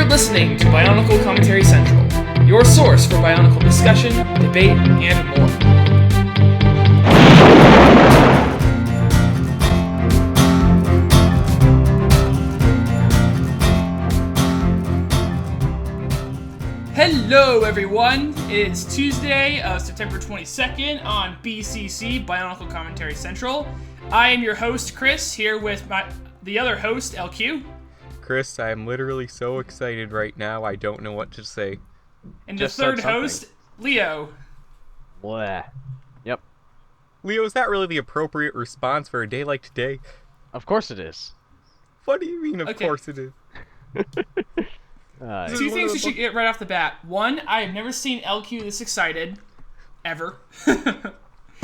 listening to Bionicle Commentary Central, your source for Bionicle discussion, debate, and more. Hello everyone, it is Tuesday, September 22nd on BCC, Bionicle Commentary Central. I am your host, Chris, here with the other host, LQ. Chris, I am literally so excited right now, I don't know what to say. And the third host, Leo. Blah. Yep. Leo, is that really the appropriate response for a day like today? Of course it is. What do you mean, of course it is? Two things you should get right off the bat. One, I have never seen LQ this excited. Ever.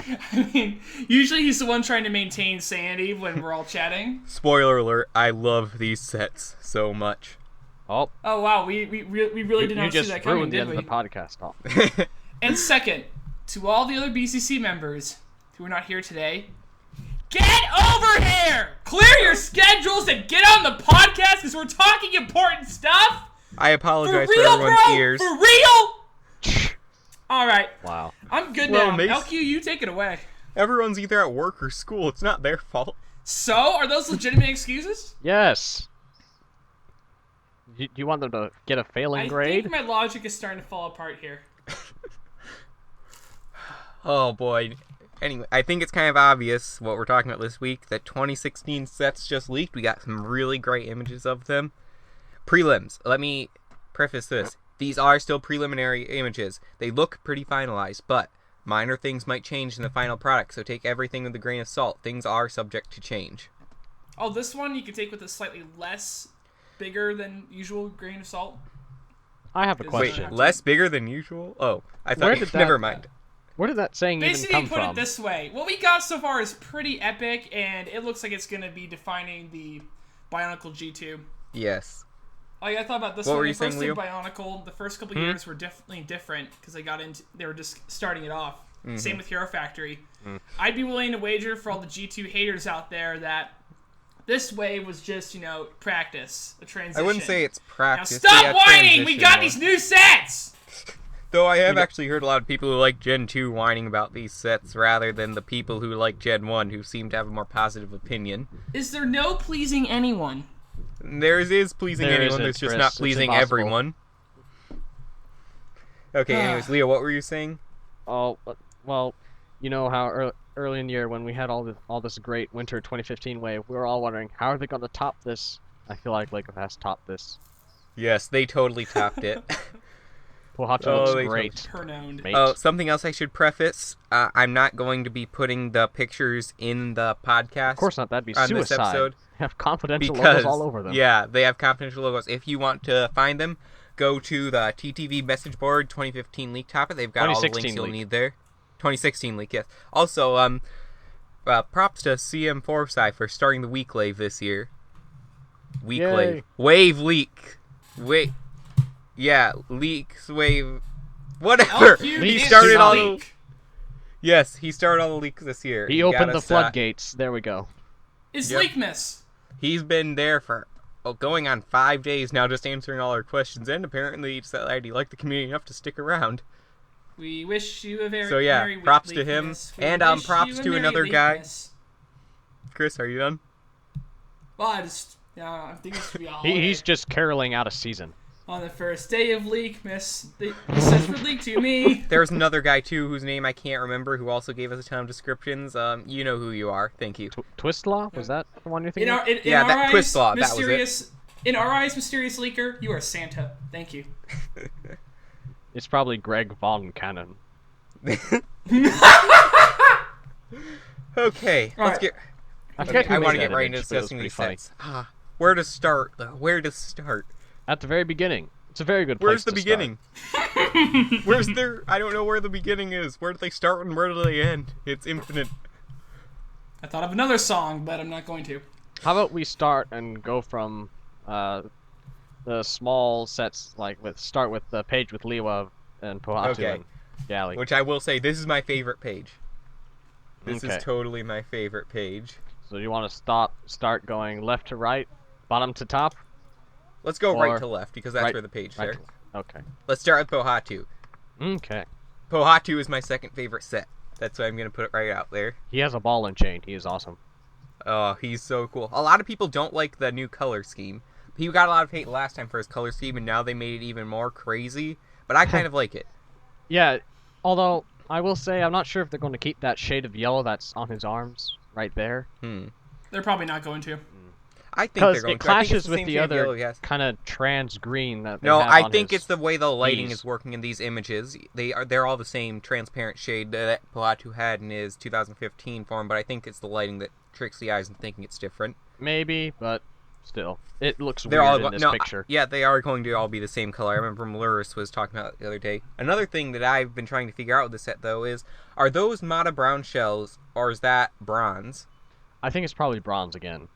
I mean, usually he's the one trying to maintain sanity when we're all chatting. Spoiler alert, I love these sets so much. Oh wow, we really did not see that coming, did we? You just ruined the end of the podcast. And second, to all the other BCC members who are not here today, get over here! Clear your schedules and get on the podcast because we're talking important stuff! I apologize for real, everyone's bro? ears. For real? Alright. Wow. I'm good Well, now. Mace, LQ, you take it away. Everyone's either at work or school. It's not their fault. So, are those legitimate excuses? Yes. Do you want them to get a failing grade? I think my logic is starting to fall apart here. Oh boy. Anyway, I think it's kind of obvious what we're talking about this week. The 2016 sets just leaked. We got some really great images of them. Prelims. Let me preface this. These are still preliminary images. They look pretty finalized, but minor things might change in the final product, so take everything with a grain of salt. Things are subject to change. Oh, this one you can take with a slightly less bigger than usual grain of salt? I have a question. Wait, less bigger than usual? Oh, I thought... Never mind. Where did that saying even come from? Basically, put it this way. What we got so far is pretty epic, and it looks like it's going to be defining the Bionicle G2. Yes. Like, I thought about this what one. Were you the first saying, thing Leo? Bionicle, the first couple years were definitely different because they were just starting it off. Mm-hmm. Same with Hero Factory. I'd be willing to wager for all the G2 haters out there that this wave was just, practice, a transition. I wouldn't say it's practice. Now stop whining! We got these new sets! Though I have actually heard a lot of people who like Gen 2 whining about these sets rather than the people who like Gen 1 who seem to have a more positive opinion. Is there no pleasing anyone? There is pleasing anyone, there's just not pleasing everyone. Okay, anyways, Leo, what were you saying? Oh, well, you know how early in the year when we had all this great winter 2015 wave, we were all wondering, how are they going to top this? I feel like Lego has topped this. Yes, they totally topped it. Pohachi looks great. Oh, something else I should preface. I'm not going to be putting the pictures in the podcast. Of course not, that'd be on suicide. This episode They have confidential logos all over them. Yeah, they have confidential logos. If you want to find them, go to the TTV message board 2015 leak topic. They've got all the links you'll need there. 2016 leak, yes. Also, props to CM Forsyth for starting the week lave this year. Wave leak. Wait. Yeah, leaks, wave, whatever. He started all the... Yes, he started all the leaks this year. He opened the floodgates. There we go. Is Leakmas. He's been there for going on 5 days now, just answering all our questions, and apparently he decided he liked the community enough to stick around. We wish you a very Merry props to him, and props to another guy. Chris, are you done? Well, I think it should be all. He's just caroling out of season. On the first day of Leakmas, the sets were leaked to me. There's another guy, too, whose name I can't remember, who also gave us a ton of descriptions. You know who you are. Thank you. Twistlaw? Was that the one you're thinking of? Twistlaw. That was it. In our eyes, mysterious leaker, you are Santa. Thank you. It's probably Greg Von Cannon. Okay, let's get... I want to get right into discussing these sets. Where to start, though? Where to start? At the very beginning. It's a very good place Where's the beginning? Where's there? I don't know where the beginning is. Where do they start and where do they end? It's infinite. I thought of another song, but I'm not going to. How about we start and go from the small sets, start with the page with Liwa and Pohatu and Gali. Which I will say, this is my favorite page. This is totally my favorite page. So you want to start going left to right, bottom to top? Let's go Or right to left because that's right- where the page right starts. Okay. Let's start with Pohatu. Okay. Pohatu is my second favorite set. That's why I'm going to put it right out there. He has a ball and chain. He is awesome. Oh, he's so cool. A lot of people don't like the new color scheme. He got a lot of hate last time for his color scheme, and now they made it even more crazy. But I kind of like it. Yeah, although I will say I'm not sure if they're going to keep that shade of yellow that's on his arms right there. They're probably not going to. I think they're Because going it to. I think clashes it's with same the shade of other yellow, yes. kind of trans green that they No, have I on think his it's the way the lighting knees. is working in these images. They're all the same transparent shade that Pohatu had in his 2015 form, but I think it's the lighting that tricks the eyes into thinking it's different. Maybe, but still, it looks They're weird all in this no, picture. yeah, they are going to all be the same color. I remember Maluris was talking about it the other day. Another thing that I've been trying to figure out with this set though is, are those Mata brown shells or is that bronze? I think it's probably bronze again.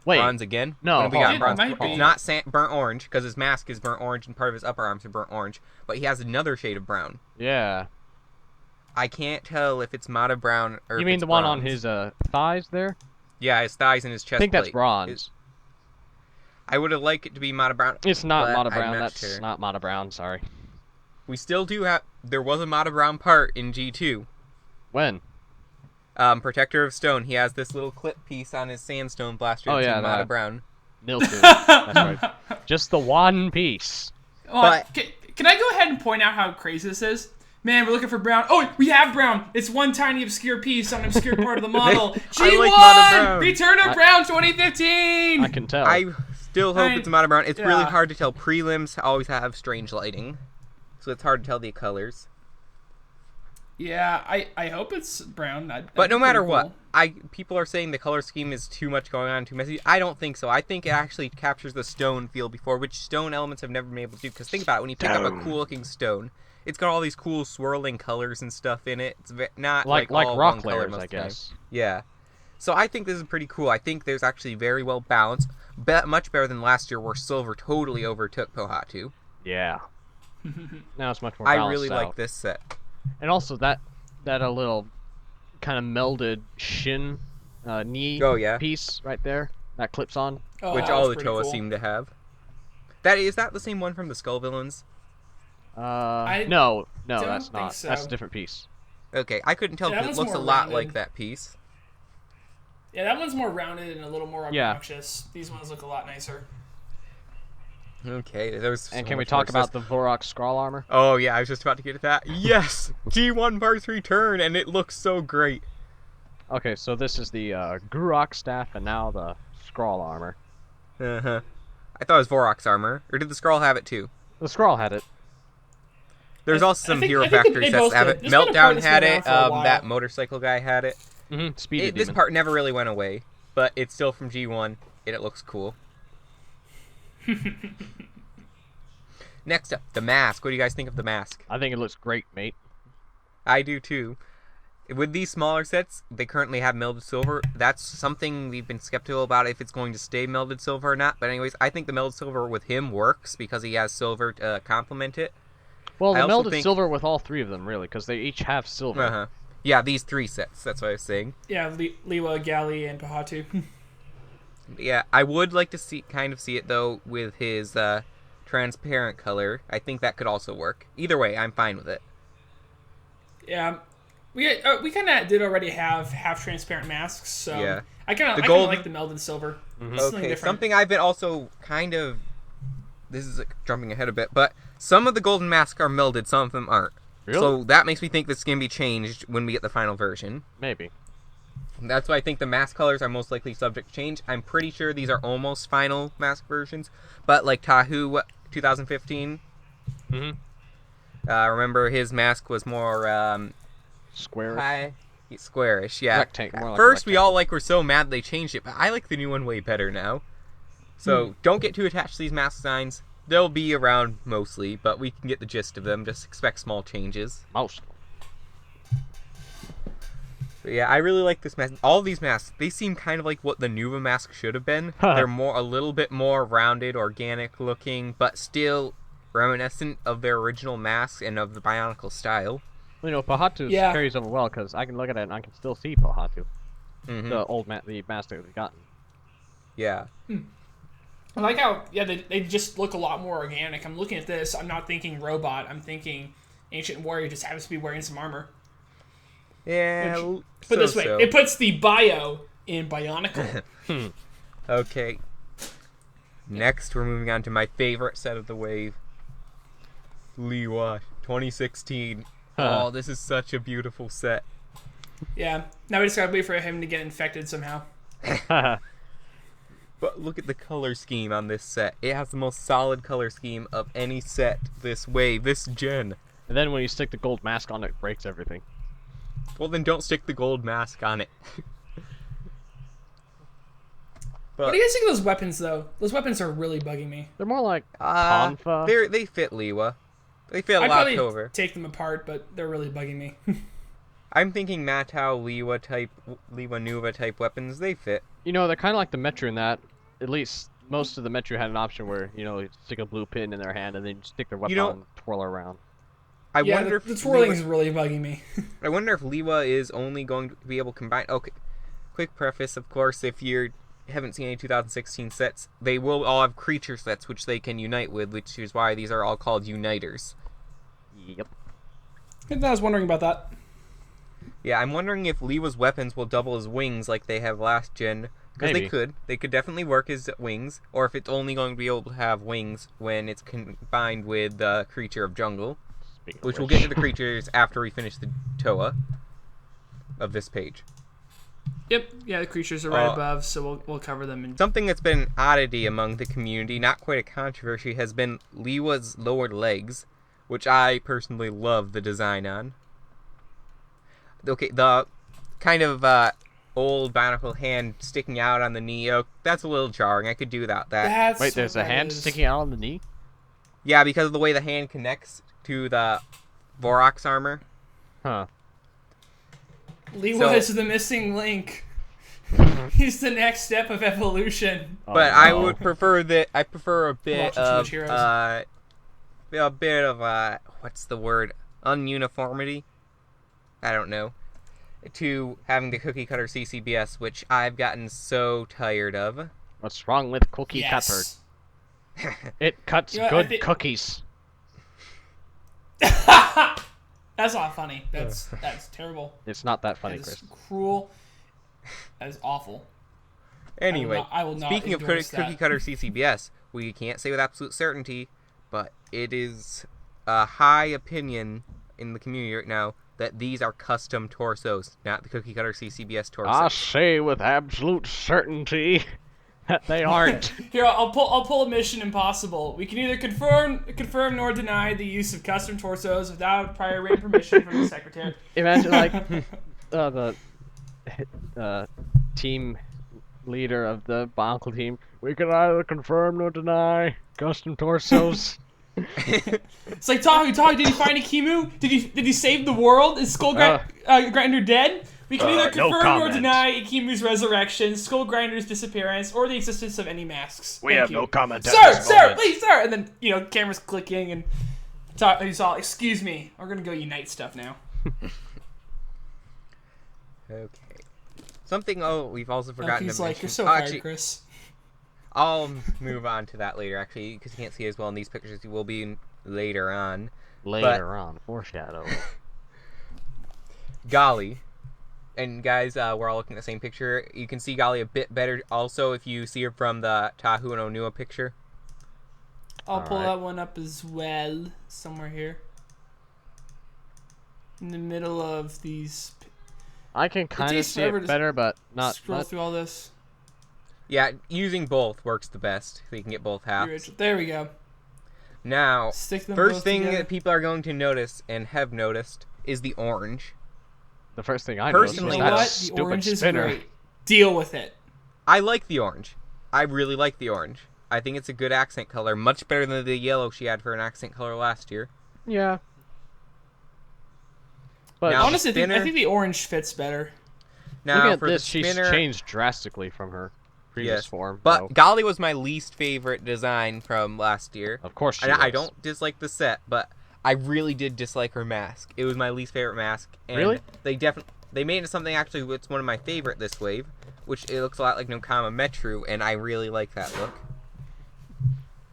Wait, Bronze again? No, What have we hold got? on, Bronze. it might be. It's not burnt orange because his mask is burnt orange and part of his upper arms are burnt orange, but he has another shade of brown. yeah. I can't tell if it's Mata brown or You if mean it's the one on bronze. his thighs there? Yeah, his thighs and his chest I think that's plate. bronze. I would have liked it to be Mata brown. It's not but Mata I'm Brown. not That's sure. not Mata Brown. Sorry. We still do have. There was a Mata brown part in G2. When? Protector of Stone. He has this little clip piece on his sandstone blaster. Oh, that's yeah, in Mata that. brown. Milton. That's right. Just the one piece. But- Can I go ahead and point out how crazy this is? Man, we're looking for brown. Oh, we have brown. It's one tiny obscure piece on an obscure part of the model. G1! like Mata Brown. Return of Brown 2015! I can tell. I still hope it's Mata brown. It's really yeah. hard to tell. Prelims always have strange lighting, so it's hard to tell the colors. Yeah, I hope it's brown. But no matter what, people are saying the color scheme is too much going on, too messy. I don't think so. I think it actually captures the stone feel before, which stone elements have never been able to do. Because think about it, when you pick up a cool-looking stone, it's got all these cool swirling colors and stuff in it. It's not like all rock one color layers, most I of the time. guess. Yeah. So I think this is pretty cool. I think there's actually very well balanced. Much better than last year where silver totally overtook Pohatu. Yeah. Now it's much more I balanced really out. like this set. And also that a little kind of melded shin knee Oh, yeah. piece right there that clips on. Oh, Which that all was the pretty Toa cool. seem to have. Is that the same one from the Skull Villains? No, don't that's think not. so. That's a different piece. Okay, I couldn't tell Yeah, because that it one's looks a more lot rounded. like that piece. Yeah, that one's more rounded and a little more Yeah. obnoxious. These ones look a lot nicer. Okay, there's. And so can we much more talk to about this. the Vorok scroll armor? Oh yeah, I was just about to get to that. Yes, G1 Parts return, and it looks so great. Okay, so this is the Gurok staff and now the scroll armor. Uh-huh. I thought it was Vorok's armor, or did the Skrull have it too? The scroll had it. There's I also some think- Hero I think Factory they sets both that have did. it. There's been a part Meltdown that's had been it. around for a while. That motorcycle guy had it. Speedy This Demon. part never really went away, but it's still from G1, and it looks cool. Next up, the mask. What do you guys think of the mask? I think it looks great, mate. I do too. With these smaller sets, they currently have melded silver. That's something we've been skeptical about if it's going to stay melded silver or not. But anyways, I think the melded silver with him works because he has silver to complement it. Well, I the also melded think- silver with all three of them, really, because they each have silver. Uh-huh. Yeah, these three sets. That's what I was saying. Yeah, Liwa, Gali, and Pahatu. Yeah, I would like to see it though with his transparent color. I think that could also work. Either way, I'm fine with it. Yeah, we kind of did already have half transparent masks, so Yeah. I kind The of gold- like the melded silver. Mm-hmm. It's something Okay, different. something I've been also kind of. This is jumping ahead a bit, but some of the golden masks are melded, some of them aren't. Really? So that makes me think this can be changed when we get the final version. Maybe. That's why I think the mask colors are most likely subject to change. I'm pretty sure these are almost final mask versions, but like Tahu 2015. Mm-hmm. Remember his mask was more Square. squarish, yeah. Rectangle, more At like a first, we rectangle. all were so mad they changed it, but I like the new one way better now. So don't get too attached to these mask designs. They'll be around mostly, but we can get the gist of them. Just expect small changes. Mouse. But yeah, I really like this mask. All these masks, they seem kind of like what the Nuva mask should have been. They're a little bit more rounded, organic looking, but still reminiscent of their original masks and of the Bionicle style. You know, Pahatu Yeah. carries over well because I can look at it and I can still see Pahatu, Mhm. the old the master that we've gotten. Yeah. I like how, they just look a lot more organic. I'm looking at this. I'm not thinking robot. I'm thinking Ancient Warrior just happens to be wearing some armor. Yeah, Put this way, it puts the bio in Bionicle. Okay. Next, we're moving on to my favorite set of the wave. Liwa 2016. Oh, this is such a beautiful set. Yeah. Now we just gotta wait for him to get infected somehow. But look at the color scheme on this set. It has the most solid color scheme of any set this wave, this gen. And then when you stick the gold mask on it, it breaks everything. Well, then don't stick the gold mask on it. But, What do you guys think of those weapons, though? Those weapons are really bugging me. They're more like Tonfa. they fit Liwa. They fit I'd probably October. take them apart, but they're really bugging me. I'm thinking Matau, Liwa Nuva type weapons, they fit. You know, they're kind of like the Metru in that, at least most of the Metru had an option where, you stick a blue pin in their hand and then you stick their weapon on and twirl around. I wonder if the twirling is really bugging me. I wonder if Liwa is only going to be able to combine... Okay, quick preface, of course, if you haven't seen any 2016 sets, they will all have creature sets which they can unite with, which is why these are all called Uniters. Yep. I was wondering about that. Yeah, I'm wondering if Liwa's weapons will double as wings like they have last gen. Because they could. They could definitely work as wings. Or if it's only going to be able to have wings when it's combined with the Creature of Jungle. Which we'll get to the creatures after we finish the Toa of this page. Yep, yeah, the creatures are right above, so we'll cover them. Something that's been an oddity among the community, not quite a controversy, has been Liwa's lower legs, which I personally love the design on. Okay, the kind of old Bionicle hand sticking out on the knee, that's a little jarring. I could do without that. Wait, there's a hand sticking out on the knee? Yeah, because of the way the hand connects to the Vorok's armor. Huh. Liwa is the missing link. He's the next step of evolution. But I would prefer that. I prefer a bit of what's the word? Ununiformity. I don't know. To having the cookie cutter CCBS, which I've gotten so tired of. What's wrong with cookie cutter? It cuts good cookies. That's not funny. That's terrible. It's not that funny, Chris. Cruel. That is awful. Anyway, I will not speaking of cookie that. cutter CCBS, we can't say with absolute certainty, but it is a high opinion in the community right now that these are custom torsos, not the cookie cutter CCBS torsos. I say with absolute certainty that they aren't. Here, I'll pull a Mission Impossible. We can either confirm nor deny the use of custom torsos without prior written permission from the secretary. Imagine like the team leader of the Bionicle team. We can either confirm nor deny custom torsos. It's like, Tahu, did you find a Kimu? Did he save the world? Is Skull Grinder dead? We can either confirm or deny Ikimu's resurrection, Skull Grinder's disappearance, or the existence of any masks. We have no comment. Sir, please, sir. And then cameras clicking, and he's all, excuse me, we're gonna go unite stuff now. Okay. Something we've also forgotten he's to like, mention. you're so fired, Chris. I'll move on to that later, actually, because you can't see as well in these pictures. You will be later on. Foreshadow. Golly. And guys, we're all looking at the same picture. You can see Golly a bit better also if you see her from the Tahu and Onua picture. I'll pull that one up as well, somewhere here. In the middle of these... I can kind of see it better, but not... Scroll through all this. Yeah, using both works the best, so you can get both halves. There we go. Now, first thing together. that people are going to notice, and have noticed, is the orange. The first thing I noticed was that stupid the orange spinner. is great. Deal with it. I like the orange. I really like the orange. I think it's a good accent color, much better than the yellow she had for an accent color last year. Yeah. But now, honestly, I think the orange fits better. Now, look at for this, the spinner, she's changed drastically from her previous form. But so. Golly was my least favorite design from last year. Of course she I don't dislike the set, but I really did dislike her mask. It was my least favorite mask. And really? They made it something actually that's one of my favorite this wave, which it looks a lot like Nokama Metru, and I really like that look.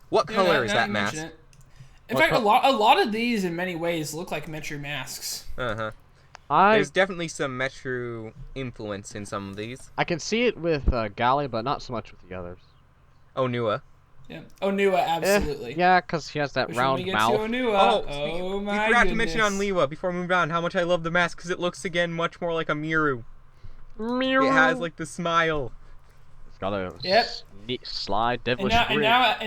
What color now is you that mention mask? it. In fact, a lot of these in many ways look like Metru masks. Uh-huh. I There's definitely some Metru influence in some of these. I can see it with Gali, but not so much with the others. Onua. Yeah. Onua, absolutely. Yeah, because he has that Which when round we get mouth. to Onua, we my forgot goodness. to mention on Liwa before we moved on how much I love the mask because it looks again much more like a Miru. It has like the smile. It's got a Yep. neat slide devilish And grin.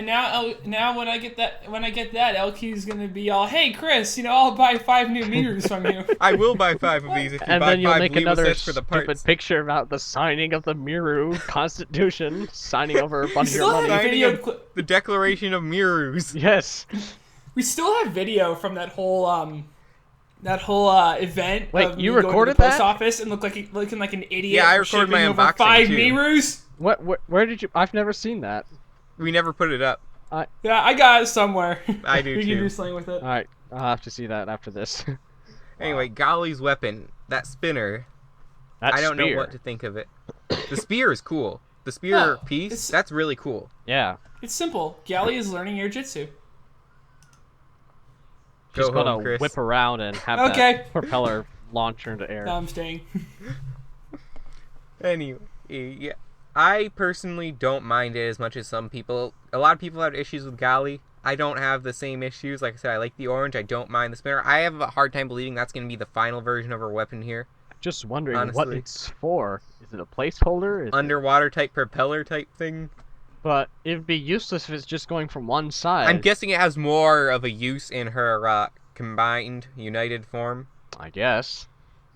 now when I get that LQ's gonna be all, hey Chris, I'll buy 5 new meters from you. I will buy 5 of these if you And buy then you'll 5 make Liwa another sets for the stupid parts. picture about the signing of the Miru Constitution, signing over a bunch of your Still have money. video Signing of the Declaration of Mirus. Yes. We still have video from that whole event. Wait, of you me going recorded to the post that? office and looking like an idiot. Yeah, I for recorded my shipping over unboxing, 5 too. Mirus. Where did you? I've never seen that. We never put it up. Yeah, I got it somewhere. I do We too. can do something with it. All right, I'll have to see that after this. Anyway, Golly's weapon, that spinner, That I don't know spear. what to think of it. The spear is cool. The spear Oh, piece, it's- that's really cool. Yeah. It's simple. Gally is learning air jitsu. She's Go gonna home, Chris. whip around and have Okay. that propeller launch her into air. Now I'm staying. Anyway, yeah. I personally don't mind it as much as some people. A lot of people have issues with Golly. I don't have the same issues. Like I said, I like the orange. I don't mind the spinner. I have a hard time believing that's going to be the final version of her weapon here. Just wondering what Honestly. it's for. Is it a placeholder? Underwater type propeller type thing. But it'd be useless if it's just going from one side. I'm guessing it has more of a use in her combined, united form. I guess.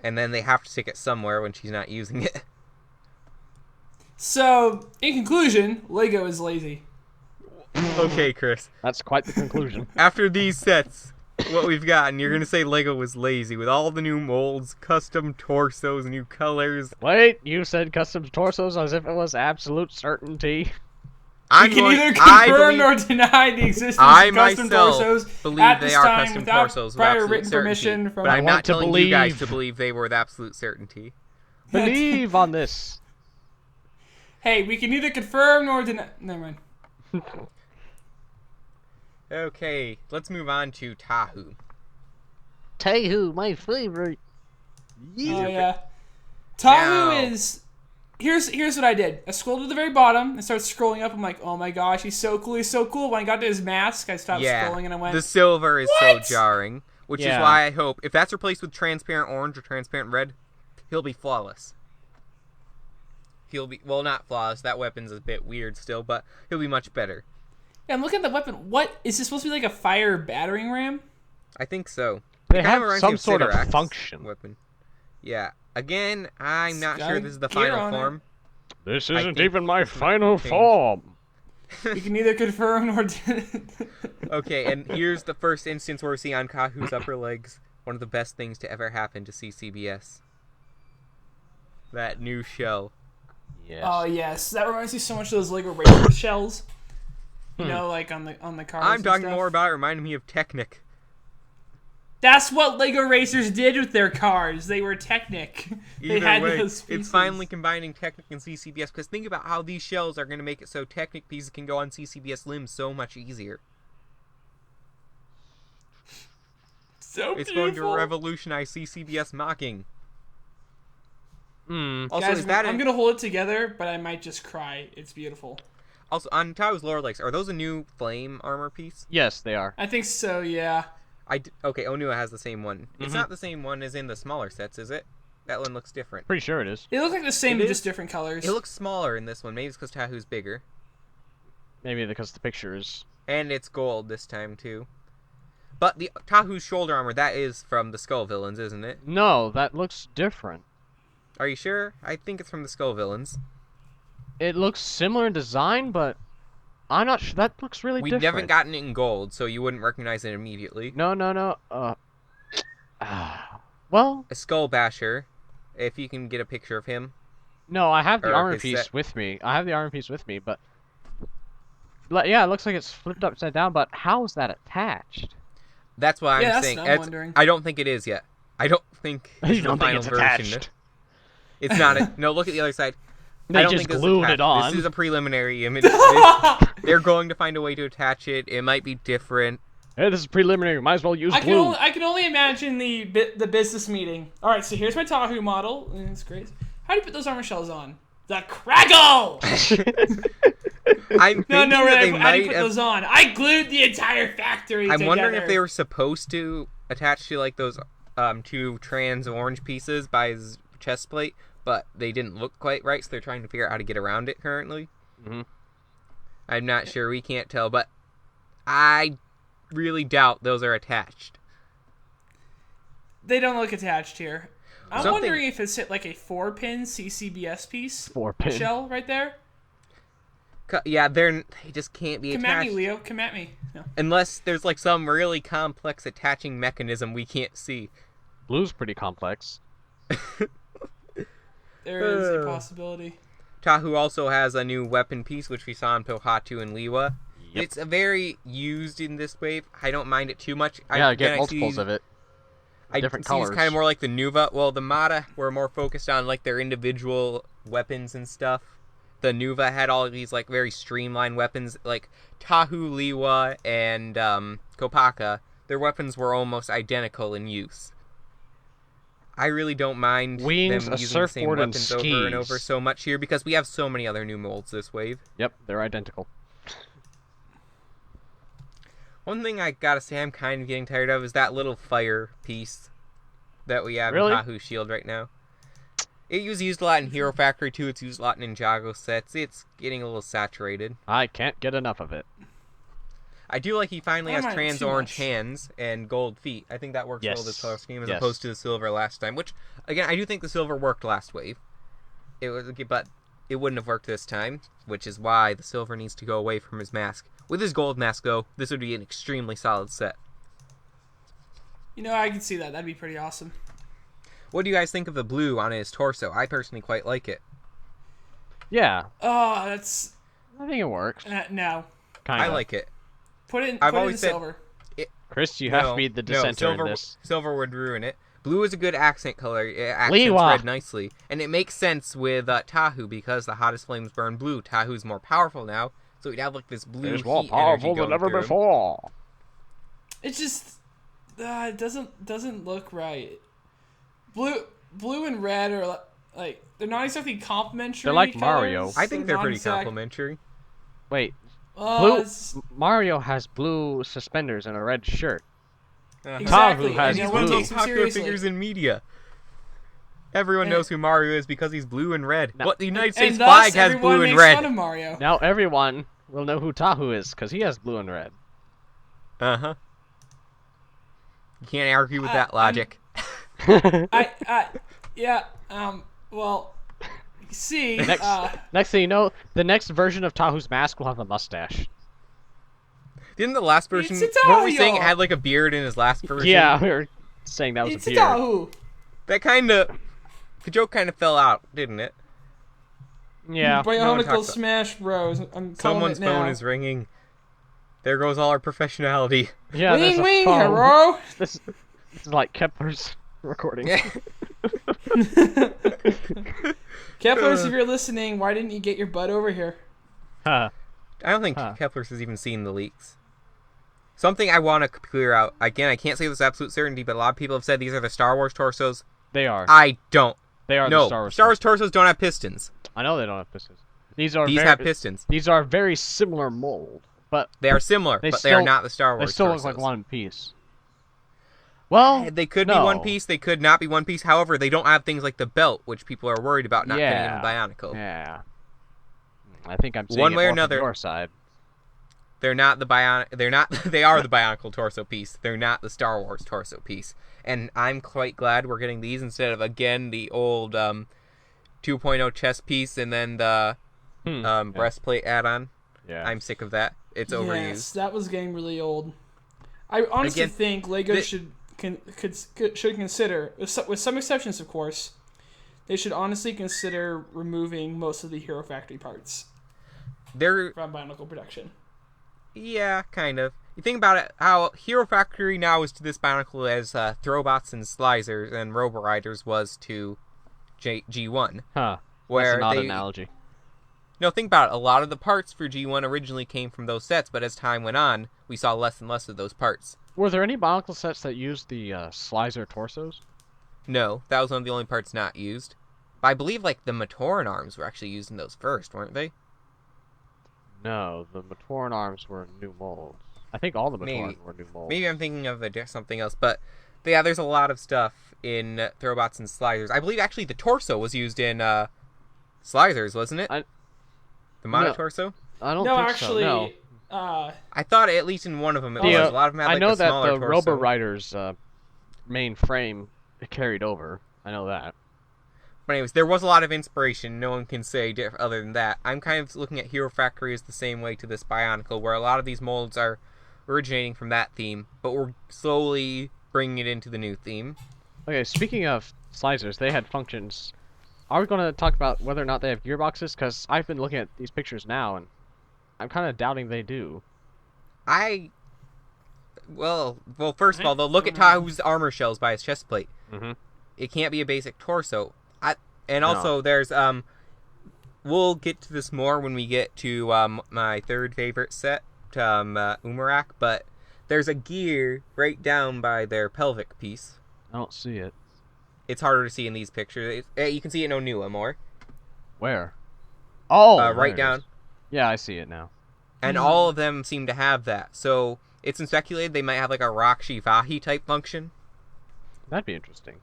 And then they have to stick it somewhere when she's not using it. So, in conclusion, Lego is lazy. Okay, Chris. That's quite the conclusion. After these sets, what we've gotten, you're going to say Lego was lazy with all the new molds, custom torsos, new colors. Wait, you said custom torsos as if it was absolute certainty. We can either confirm or deny the existence of custom torsos believe at they this are time custom without torsos with prior absolute written certainty. permission from. But I'm want not to telling you guys believe. to believe they were with absolute certainty. Believe on this. Hey, we can either confirm or deny. Never mind. Okay, let's move on to Tahu. Tehu, my favorite. Oh yeah. Tahu Now- is. Here's what I did. I scrolled to the very bottom and started scrolling up. I'm like, oh my gosh, he's so cool. He's so cool. When I got to his mask, I stopped Yeah, scrolling and I went, the silver is "What?" so jarring, which is Yeah. why I hope, if that's replaced with transparent orange or transparent red, he'll be flawless. He'll be, well, not flawless, that weapon's a bit weird still, but he'll be much better. Yeah, and look at the weapon. What is this supposed to be like a fire battering ram? I think so. They It kinda have reminds me some of sort of Siderax's function. weapon. Yeah. Again, I'm not It's sure got this is the gear final on it. form. This I isn't think even my this might final change. form. We can either confirm or deny. Okay, and here's the first instance where we see on Kahu's upper legs one of the best things to ever happen to CCBS. That new shell. Yes. Oh yes, that reminds me so much of those Lego Racer shells. You know, like on the cars. I'm and talking stuff. more about it reminding me of Technic. That's what Lego Racers did with their cars. They were Technic. They Either had way, those it's pieces. finally combining Technic and CCBS, because think about how these shells are going to make it so Technic pieces can go on CCBS limbs so much easier. so It's beautiful. going to revolutionize CCBS mocking. Also, Guys, is that I'm gonna hold it together, but I might just cry. It's beautiful. also on Tao's lower legs? Are those a new flame armor piece? Yes, they are. I think so. Yeah. Okay, Onua has the same one. It's Mhm. not the same one as in the smaller sets, is it? That one looks different. Pretty sure it is. They look like the same, It but is? just different colors. It looks smaller in this one. Maybe it's because Tahu's bigger. Maybe because the picture is. And it's gold this time, too. But the Tahu's shoulder armor, that is from the Skull Villains, isn't it? No, that looks different. Are you sure? I think it's from the Skull Villains. It looks similar in design, but I'm not sure. That looks really We different. haven't gotten it in gold, so you wouldn't recognize it immediately. No. Well, A Skull Basher, if you can get a picture of him. no, I have the Or armor is piece that- with me. I have the armor piece with me, but yeah, it looks like it's flipped upside down. But how is that attached? That's what Yeah, I'm that's saying. what I'm wondering. I don't think it is yet. I don't think You it's don't the think final it's version. attached? It's not. No, look at the other side. They don't just think this is glued attached. it on. This is a preliminary image. They're going to find a way to attach it. It might be different. Hey, this is preliminary. Might as well use I glue. can only imagine the business meeting. All right, so here's my Tahoe model. It's great. How do you put those armor shells on? The Craggle! I'm thinking No, that really. they How do you might put have... those on? I glued the entire factory I'm together. wondering if they were supposed to attach to like those two trans orange pieces by his chest plate, but they didn't look quite right, so they're trying to figure out how to get around it currently. Mm-hmm. I'm not sure. We can't tell, but I really doubt those are attached. They don't look attached here. I'm Something- wondering if it's hit like a 4-pin CCBS piece 4-pin shell right there. Yeah, they just can't be Come attached. at me, Leo. Come at me. No. Unless there's like some really complex attaching mechanism we can't see. Blue's pretty complex. There is a possibility. Tahu also has a new weapon piece, which we saw in Pohatu and Liwa. Yep. It's a very used in this wave. I don't mind it too much. Yeah, I get multiples of it. Different see colors. It's kind of more like the Nuva. Well, the Mata were more focused on like their individual weapons and stuff. The Nuva had all of these like very streamlined weapons, like Tahu, Liwa, and Kopaka. Their weapons were almost identical in use. I really don't mind Wings, them a using the same surfboard, and weapons over and over skis. so much here because we have so many other new molds this wave. Yep, they're identical. One thing I gotta say I'm kind of getting tired of is that little fire piece that we have Really? in Tahu's shield right now. It was used a lot in Hero Factory too. It's used a lot in Ninjago sets. It's getting a little saturated. I can't get enough of it. I do like he finally I has don't mind trans too orange much. hands and gold feet. I think that works well Yes. this color scheme as Yes. opposed to the silver last time. Which, again, I do think the silver worked last wave. It was, but it wouldn't have worked this time, which is why the silver needs to go away from his mask. With his gold mask, though, this would be an extremely solid set. You know, I can see that. That'd be pretty awesome. What do you guys think of the blue on his torso? I personally quite like it. Yeah, Oh, that's I think it works. no. Kind of. I like it. Put it in. I've Put it in always said- silver. Chris, you have No, to be the no, dissenter silver, in this. silver would ruin it. Blue is a good accent color. It accents Liwa. red nicely. And it makes sense with Tahu because the hottest flames burn blue. Tahu's more powerful now, so he'd have like this blue It's heat more energy powerful going than ever through him. before. It just it doesn't look right. Blue and red are like they're not exactly complementary. They're like colors. Mario. I think they're not pretty exact- complimentary. Wait, Oh, blue. it's- Mario has blue suspenders and a red shirt. exactly. Tahu has and He's no one one of the blue. takes him most popular seriously. figures in media. Everyone And- knows who Mario is because he's blue and red. No. What the United And States thus, flag has everyone blue and makes fun red. of Mario. Now everyone will know who Tahu is because he has blue and red. Uh-huh. You can't argue with I- that logic. Yeah. Well, see. Next thing you know, the next version of Tahu's mask will have a mustache. Didn't the last version... It's a Weren't we saying it Tahu. had like a beard in his last version? Yeah, we were saying that was It's a a beard. Tahu. That kind of... The joke kind of fell out, didn't it? Yeah. one Bionicle talks- Smash Bros. I'm calling Someone's it now. phone is ringing. There goes all our professionality. Yeah, there's Wing a wing, phone. hero. This is like Kepler's recording. Kepler's, if you're listening, why didn't you get your butt over here? Huh. I don't think Huh. Kepler's has even seen the leaks. Something I want to clear out. Again, I can't say this with absolute certainty, but a lot of people have said these are the Star Wars torsos. They are. I don't. They are No, the Star Wars. torsos don't have pistons. I know they don't have pistons. These are These very, have pistons. These are very similar mold, but They are similar, They but they are still- not the Star Wars they still torsos. look like one piece. Well, They could be no. one piece, they could not be one piece. However, they don't have things like the belt, which people are worried about not getting in the Bionicle. Yeah. I think I'm seeing One it way or more from another. your side. They're not the They're not. They are the Bionicle torso piece. They're not the Star Wars torso piece. And I'm quite glad we're getting these instead of again the old 2.0 chest piece and then the breastplate add-on. Yeah. I'm sick of that. It's overused. Yes, that was getting really old. I honestly Again, think Lego the- should consider, with some exceptions, of course, they should honestly consider removing most of the Hero Factory parts They're from Bionicle production. yeah, kind of. You think about it, how Hero Factory now is to this Bionicle as Throwbots and Slicers and Robo Riders was to G1. Huh. Where That's an odd they, analogy. No, think about it. A lot of the parts for G1 originally came from those sets, but as time went on, we saw less and less of those parts. Were there any Bionicle sets that used the Slicer torsos? No, that was one of the only parts not used. But I believe, like, the Matoran arms were actually used in those first, weren't they? No, the Matoran arms were new molds. I think all the Matoran were new molds. Maybe I'm thinking of something else, but yeah, there's a lot of stuff in Throwbots and Slicers. I believe, actually, the torso was used in Slicers, wasn't it? The Mono torso? I don't No, think actually, so. I thought at least in one of them it was. A lot of them had, like, I know the smaller that the torso. Robo-Rider's main frame carried over. I know that. But anyways, there was a lot of inspiration. No one can say other than that. I'm kind of looking at Hero Factory as the same way to this Bionicle, where a lot of these molds are originating from that theme, but we're slowly bringing it into the new theme. Okay, speaking of Slicers, they had functions. Are we going to talk about whether or not they have gearboxes? Because I've been looking at these pictures now, and I'm kind of doubting they do. Well, first of all, they'll look at Tahu's armor shells by his chest plate. Mm-hmm. It can't be a basic torso. Also, there's, we'll get to this more when we get to, my third favorite set, Umarak, but there's a gear right down by their pelvic piece. I don't see it. It's harder to see in these pictures. You can see it in Onua more. Where? Oh, right down. Yeah, I see it now. And all of them seem to have that. So it's been speculated they might have like a Rakshi Vahi type function. That'd be interesting.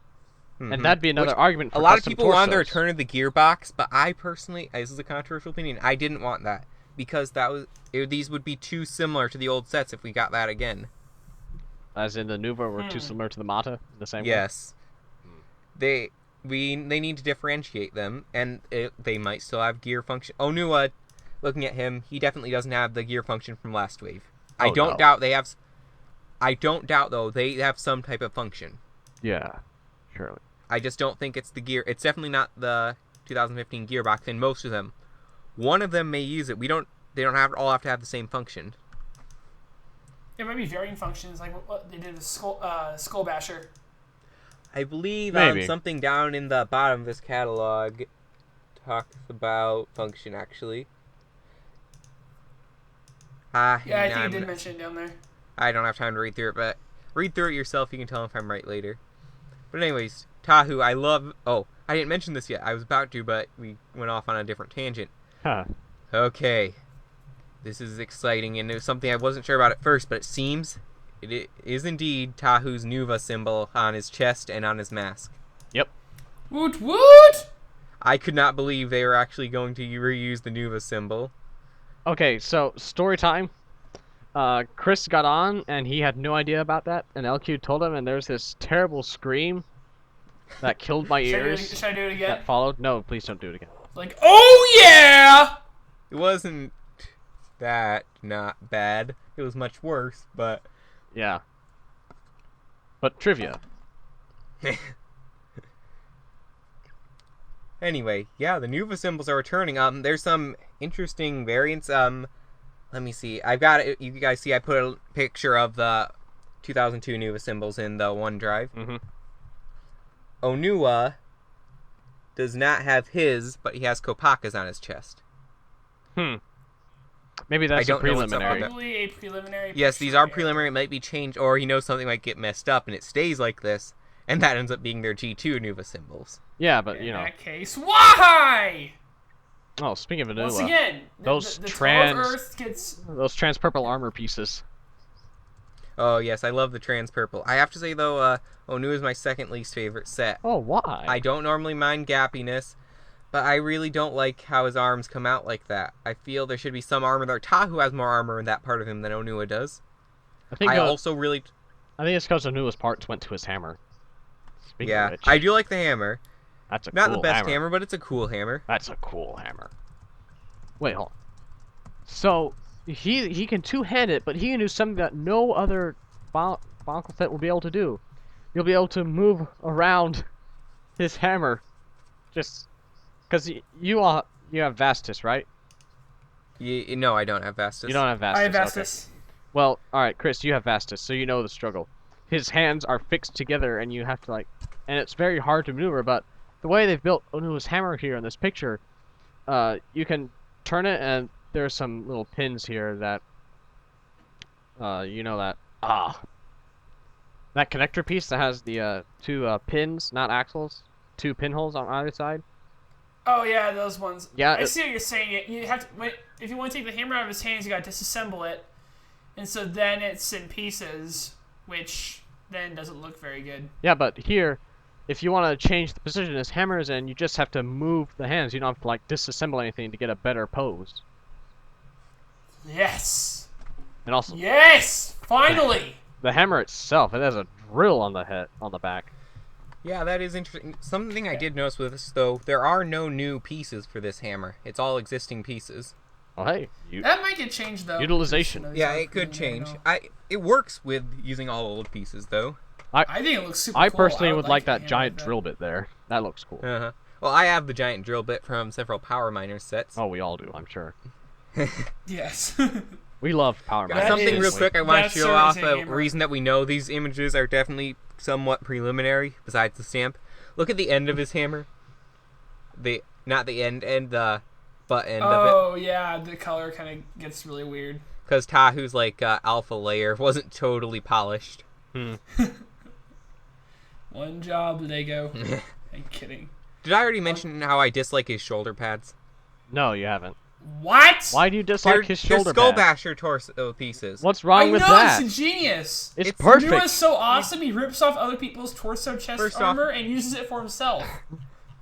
Mm-hmm. And that'd be another argument for a lot of custom people wanted the torsos. return of the gearbox, but I personally, this is a controversial opinion, I didn't want that. Because these would be too similar to the old sets if we got that again. As in the Nuva were too similar to the Mata in the same way? Yes. They need to differentiate them, and they might still have gear function. Onua, looking at him, he definitely doesn't have the gear function from last wave. I don't doubt they have. I don't doubt though they have some type of function. Yeah, surely. I just don't think it's the gear. It's definitely not the 2015 gearbox. In most of them, one of them may use it. They don't all have to have the same function. There might be varying functions, like what they did with Skull Basher. I believe Maybe. something down in the bottom of this catalog talks about function, actually. Yeah, I think it did mention it down there. I don't have time to read through it, but read through it yourself. You can tell if I'm right later. But anyways, Tahu, I love... Oh, I didn't mention this yet. I was about to, but we went off on a different tangent. Huh. Okay. This is exciting, and it was something I wasn't sure about at first, but it seems it is indeed Tahu's Nuva symbol on his chest and on his mask. Yep. Woot woot! I could not believe they were actually going to reuse the Nuva symbol. Okay, so story time. Chris got on, and he had no idea about that, and LQ told him, and there's this terrible scream that killed my ears. Should I do it again? That followed. No, please don't do it again. Like, oh yeah! It wasn't that not bad. It was much worse, but... Yeah. But trivia. Anyway, yeah, the Nuva symbols are returning. There's some interesting variants. Let me see. I've got it. You guys see I put a picture of the 2002 Nuva symbols in the OneDrive. Mm-hmm. Onua does not have his, but he has Kopaka's on his chest. Maybe that's I don't a know what's up with preliminary. that. Probably a preliminary. Yes, these are preliminary. It might be changed, or he knows something might get messed up, and it stays like this, and that ends up being their G2 Nuva symbols. Yeah, but In you know. that case, why? Oh, speaking of Once Vanilla, again, those the trans- 12 Earth gets... those trans purple armor pieces. Oh, yes, I love the trans purple. I have to say, though, Onua is my second least favorite set. Oh, why? I don't normally mind gappiness, but I really don't like how his arms come out like that. I feel there should be some armor there. Tahu has more armor in that part of him than Onua does. I think also really... I think it's because Onua's parts went to his hammer. Speaking of Yeah, which, I do like the hammer. that's a Not cool the best hammer. hammer, but it's a cool hammer. That's a cool hammer. Wait, hold on. So he can two-hand it, but he can do something that no other Bionicle set will be able to do. You'll be able to move around his hammer, just because you have Vastus, right? No, I don't have Vastus. You don't have Vastus. I have okay. Vastus. Well, all right, Chris, you have Vastus, so you know the struggle. His hands are fixed together, and you have to and it's very hard to maneuver. But the way they've built Onua's hammer here in this picture, you can turn it, and there's some little pins here that, you know that, that connector piece that has the, two, pins, not axles, two pinholes on either side. Oh yeah, those ones. Yeah, I see what you're saying. You have to wait, if you want to take the hammer out of his hands, you got to disassemble it, and so then it's in pieces, which then doesn't look very good. Yeah, but here, if you want to change the position his hammer's in, you just have to move the hands. You don't have to like disassemble anything to get a better pose. Yes. And also, Yes. Finally. the hammer itself, it has a drill on the back. Yeah, that is interesting. Something I did notice with this, though, there are no new pieces for this hammer. It's all existing pieces. Oh, hey, That might get changed though. utilization. Yeah, it could change. It works with using all old pieces, though. I think it looks super I cool. personally would like a that hammer giant like drill bit there. That looks cool. Uh-huh. Well, I have the giant drill bit from several Power Miners sets. Oh, we all do, I'm sure. Yes. We love power That miners. Something is- real quick, I want that to show serves off a a hammer. reason that we know these images are definitely somewhat preliminary, besides the stamp. Look at the end of his hammer. Not the end, the butt end of it. Oh yeah, the color kind of gets really weird. Because Tahu's like alpha layer wasn't totally polished. One job, Lego. I'm kidding. Did I already mention how I dislike his shoulder pads? No, you haven't. What? Why do you dislike his shoulder They're skull pad? basher torso pieces. What's wrong I with know that? it's ingenious. It's It's perfect. Nua's so awesome. He rips off other people's torso, chest First off- armor, and uses it for himself.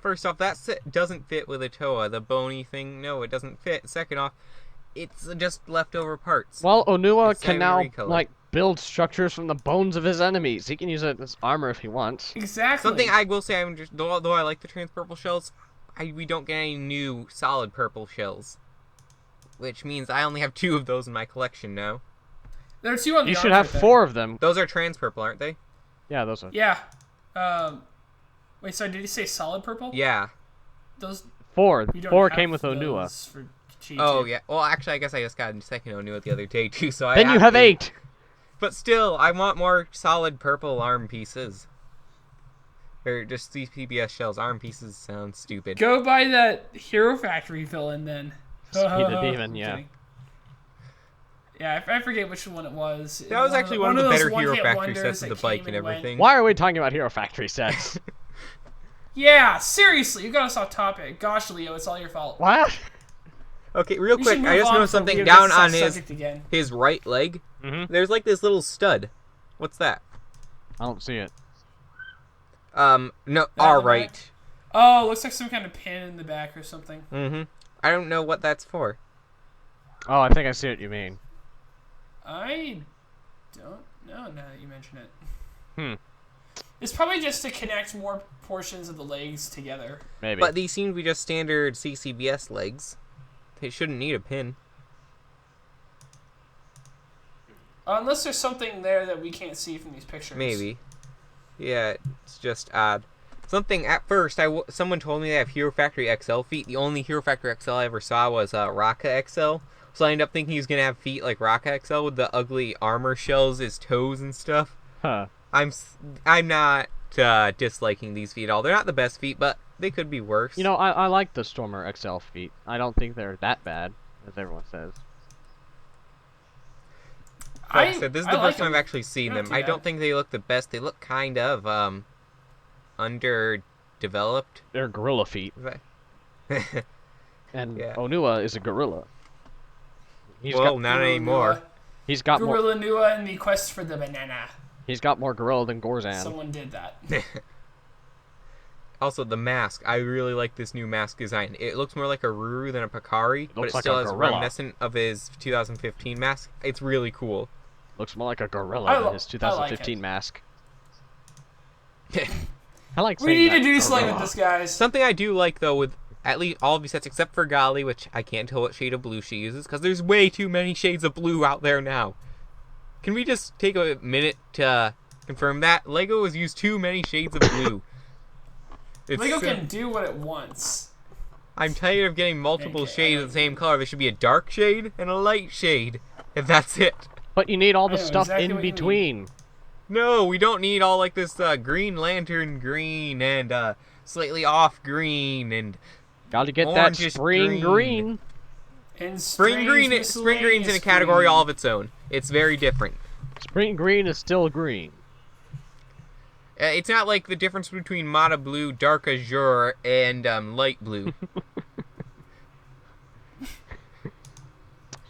First off, that doesn't fit with a Toa. The bony thing, no, it doesn't fit. Second off, it's just leftover parts. Well, Onua It's can time now to recolor. like build structures from the bones of his enemies. He can use it as armor if he wants. Exactly. Something I will say, though I like the trans purple shells, we don't get any new solid purple shells. Which means I only have 2 of those in my collection now. There are 2 on the You should arms have right 4 of them. Those are trans purple, aren't they? Yeah, those are. there. Yeah. Wait, sorry, did you say solid purple? Yeah. Those 4. we don't 4 have came with Onua. those for G2. Oh, yeah. Well, actually, I guess I just got a second Onu the other day, too, so I Then you have 8. But still, I want more solid purple arm pieces. Or just these PBS shells. Arm pieces sound stupid. Go buy that Hero Factory villain then. Speed the Demon, I'm yeah. kidding. Yeah, I forget which one it was. That was actually one of the those better Hero one-hit Factory wonders sets of that the bike came and went. everything. Why are we talking about Hero Factory sets? Yeah, seriously, you got us off topic. Gosh, Leo, it's all your fault. What? Okay, real We quick, should I move just on noticed before something Leo down gets off on subject again. his right leg. Mm-hmm. There's like this little stud. What's that? I don't see it. No, That our on the right. back? Oh, looks like some kind of pin in the back or something. Mm-hmm. I don't know what that's for. Oh, I think I see what you mean. I don't know now that you mention it. Hmm. It's probably just to connect more portions of the legs together. Maybe. But these seem to be just standard CCBS legs. They shouldn't need a pin. Unless there's something there that we can't see from these pictures. Maybe. Yeah, it's just odd. Something at first, someone told me they have Hero Factory XL feet. The only Hero Factory XL I ever saw was Raka XL. So I ended up thinking he was gonna have feet like Raka XL with the ugly armor shells as toes and stuff. Huh. I'm not disliking these feet at all. They're not the best feet, but they could be worse. You know, I like the Stormer XL feet. I don't think they're that bad, as everyone says. like I said, this is the like first time I've them. actually seen They're not them. too I bad. don't think they look the best. They look kind of underdeveloped. They're gorilla feet. And Yeah. Onua is a gorilla. Well, not anymore. He's got more. Gorilla Nua and the quest for the banana. He's got more gorilla than Gorzan. Someone did that. Also, the mask. I really like this new mask design. It looks more like a Ruru than a Pakari, but Looks it like still a has gorilla. reminiscent of his 2015 mask. It's really cool. Looks more like a gorilla I than lo- his I 2015 like it. mask. I like We saying need that, to do something gorilla. with this, guys. Something I do like, though, with at least all of these sets, except for Gali, which I can't tell what shade of blue she uses, because there's way too many shades of blue out there now. Can we just take a minute to confirm that? Lego has used too many shades of blue. Lego can do what it wants. I'm tired of getting multiple Okay, shades of the same color. There should be a dark shade and a light shade, if that's it. But you need all the I know stuff exactly in what you mean. between. No, we don't need all like this Green Lantern green and slightly off green and Got to get that Orange is spring green. green. And Spring Green's in a category all of its own. It's very different. Spring Green is still green. It's not like the difference between Mata Blue, Dark Azure, and Light Blue.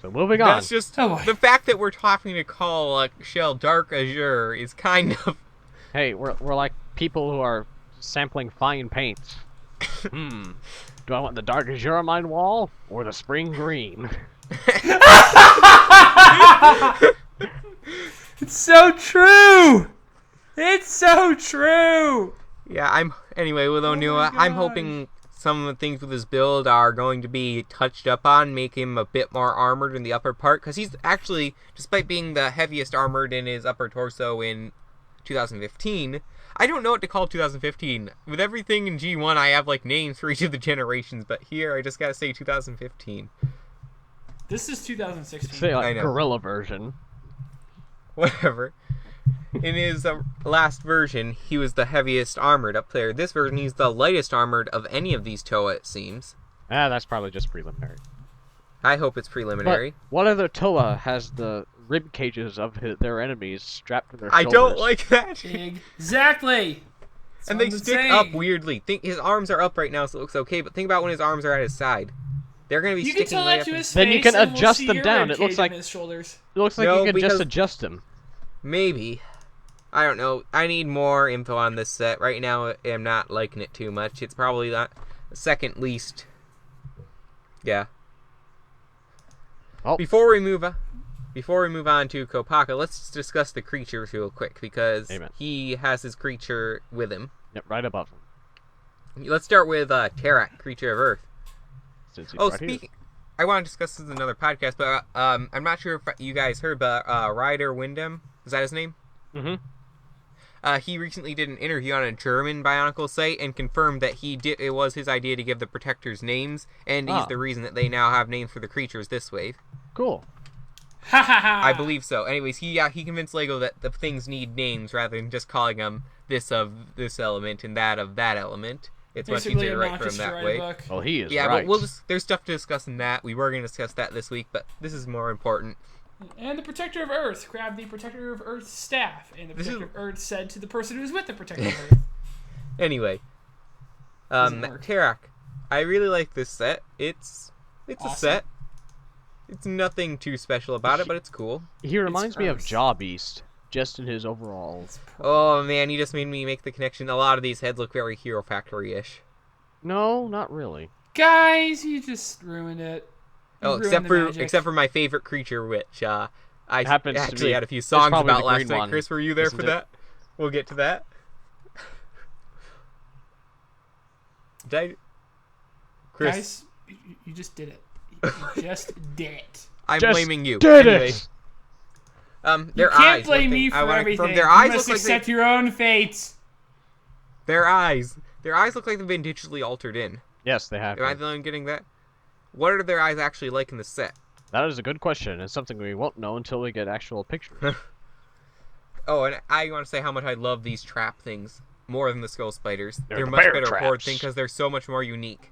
So moving on. That's just the fact that we're talking to call Shell Dark Azure is kind of. Hey, we're like people who are sampling fine paints. Do I want the Dark Azure on my wall or the Spring Green? It's so true. It's so true. Yeah, anyway with Onua. I'm hoping some of the things with his build are going to be touched up on, make him a bit more armored in the upper part, because he's actually, despite being the heaviest armored in his upper torso in 2015, I don't know what to call 2015. With everything in G1, I have like names for each of the generations, but here I just gotta say 2015. This is 2016. Say like gorilla version. Whatever. In his last version, he was the heaviest armored up there. This version, he's the lightest armored of any of these Toa, it seems. That's probably just preliminary. I hope it's preliminary. But what other Toa has the rib cages of their enemies strapped to their shoulders? I don't like that. Exactly. That's and they stick up weirdly. His arms are up right now, so it looks okay. But think about when his arms are at his side. They're gonna be sticking right up. Then you can adjust them down. It looks like his shoulders. It looks like you can just adjust them. Maybe. I don't know. I need more info on this set. Right now, I'm not liking it too much. It's probably the second least. Yeah. Oh. Before we move on to Kopaka, let's discuss the creatures real quick, because he has his creature with him. Yep, right above him. Let's start with Tarak, creature of Earth. Speaking, I want to discuss this in another podcast, but I'm not sure if you guys heard, but Ryder Wyndham, is that his name? Mm-hmm. He recently did an interview on a German Bionicle site and confirmed that it was his idea to give the protectors names, and he's the reason that they now have names for the creatures this wave. Cool. I believe so. Anyways, he convinced LEGO that the things need names rather than just calling them this of this element and that of that element. It's much easier to write for him that way. Well, he is right. But there's stuff to discuss in that. We were going to discuss that this week, but this is more important. And the Protector of Earth grabbed the Protector of Earth's staff, and the Protector of Earth said to the person who's with the Protector of Earth. Anyway, Tarak, I really like this set. It's awesome. A set. It's nothing too special about it, but it's cool. He reminds me of Jaw Beast, just in his overall. Oh man, you just made me make the connection. A lot of these heads look very Hero Factory-ish. No, not really. Guys, you just ruined it. Except for my favorite creature, which I actually had a few songs about last night. Chris, were you there for that? We'll get to that. Chris, guys, you just did it. You just did it. I'm blaming you. Did anyway. it. You can't blame me for everything. Their eyes you must look accept your own fate. Their eyes look like they've been digitally altered in. Yes, they have. Am I the only one getting that? What are their eyes actually like in the set? That is a good question. It's something we won't know until we get actual pictures. Oh, and I want to say how much I love these trap things more than the skull spiders. They're the much bear better horde traps. thing because they're so much more unique.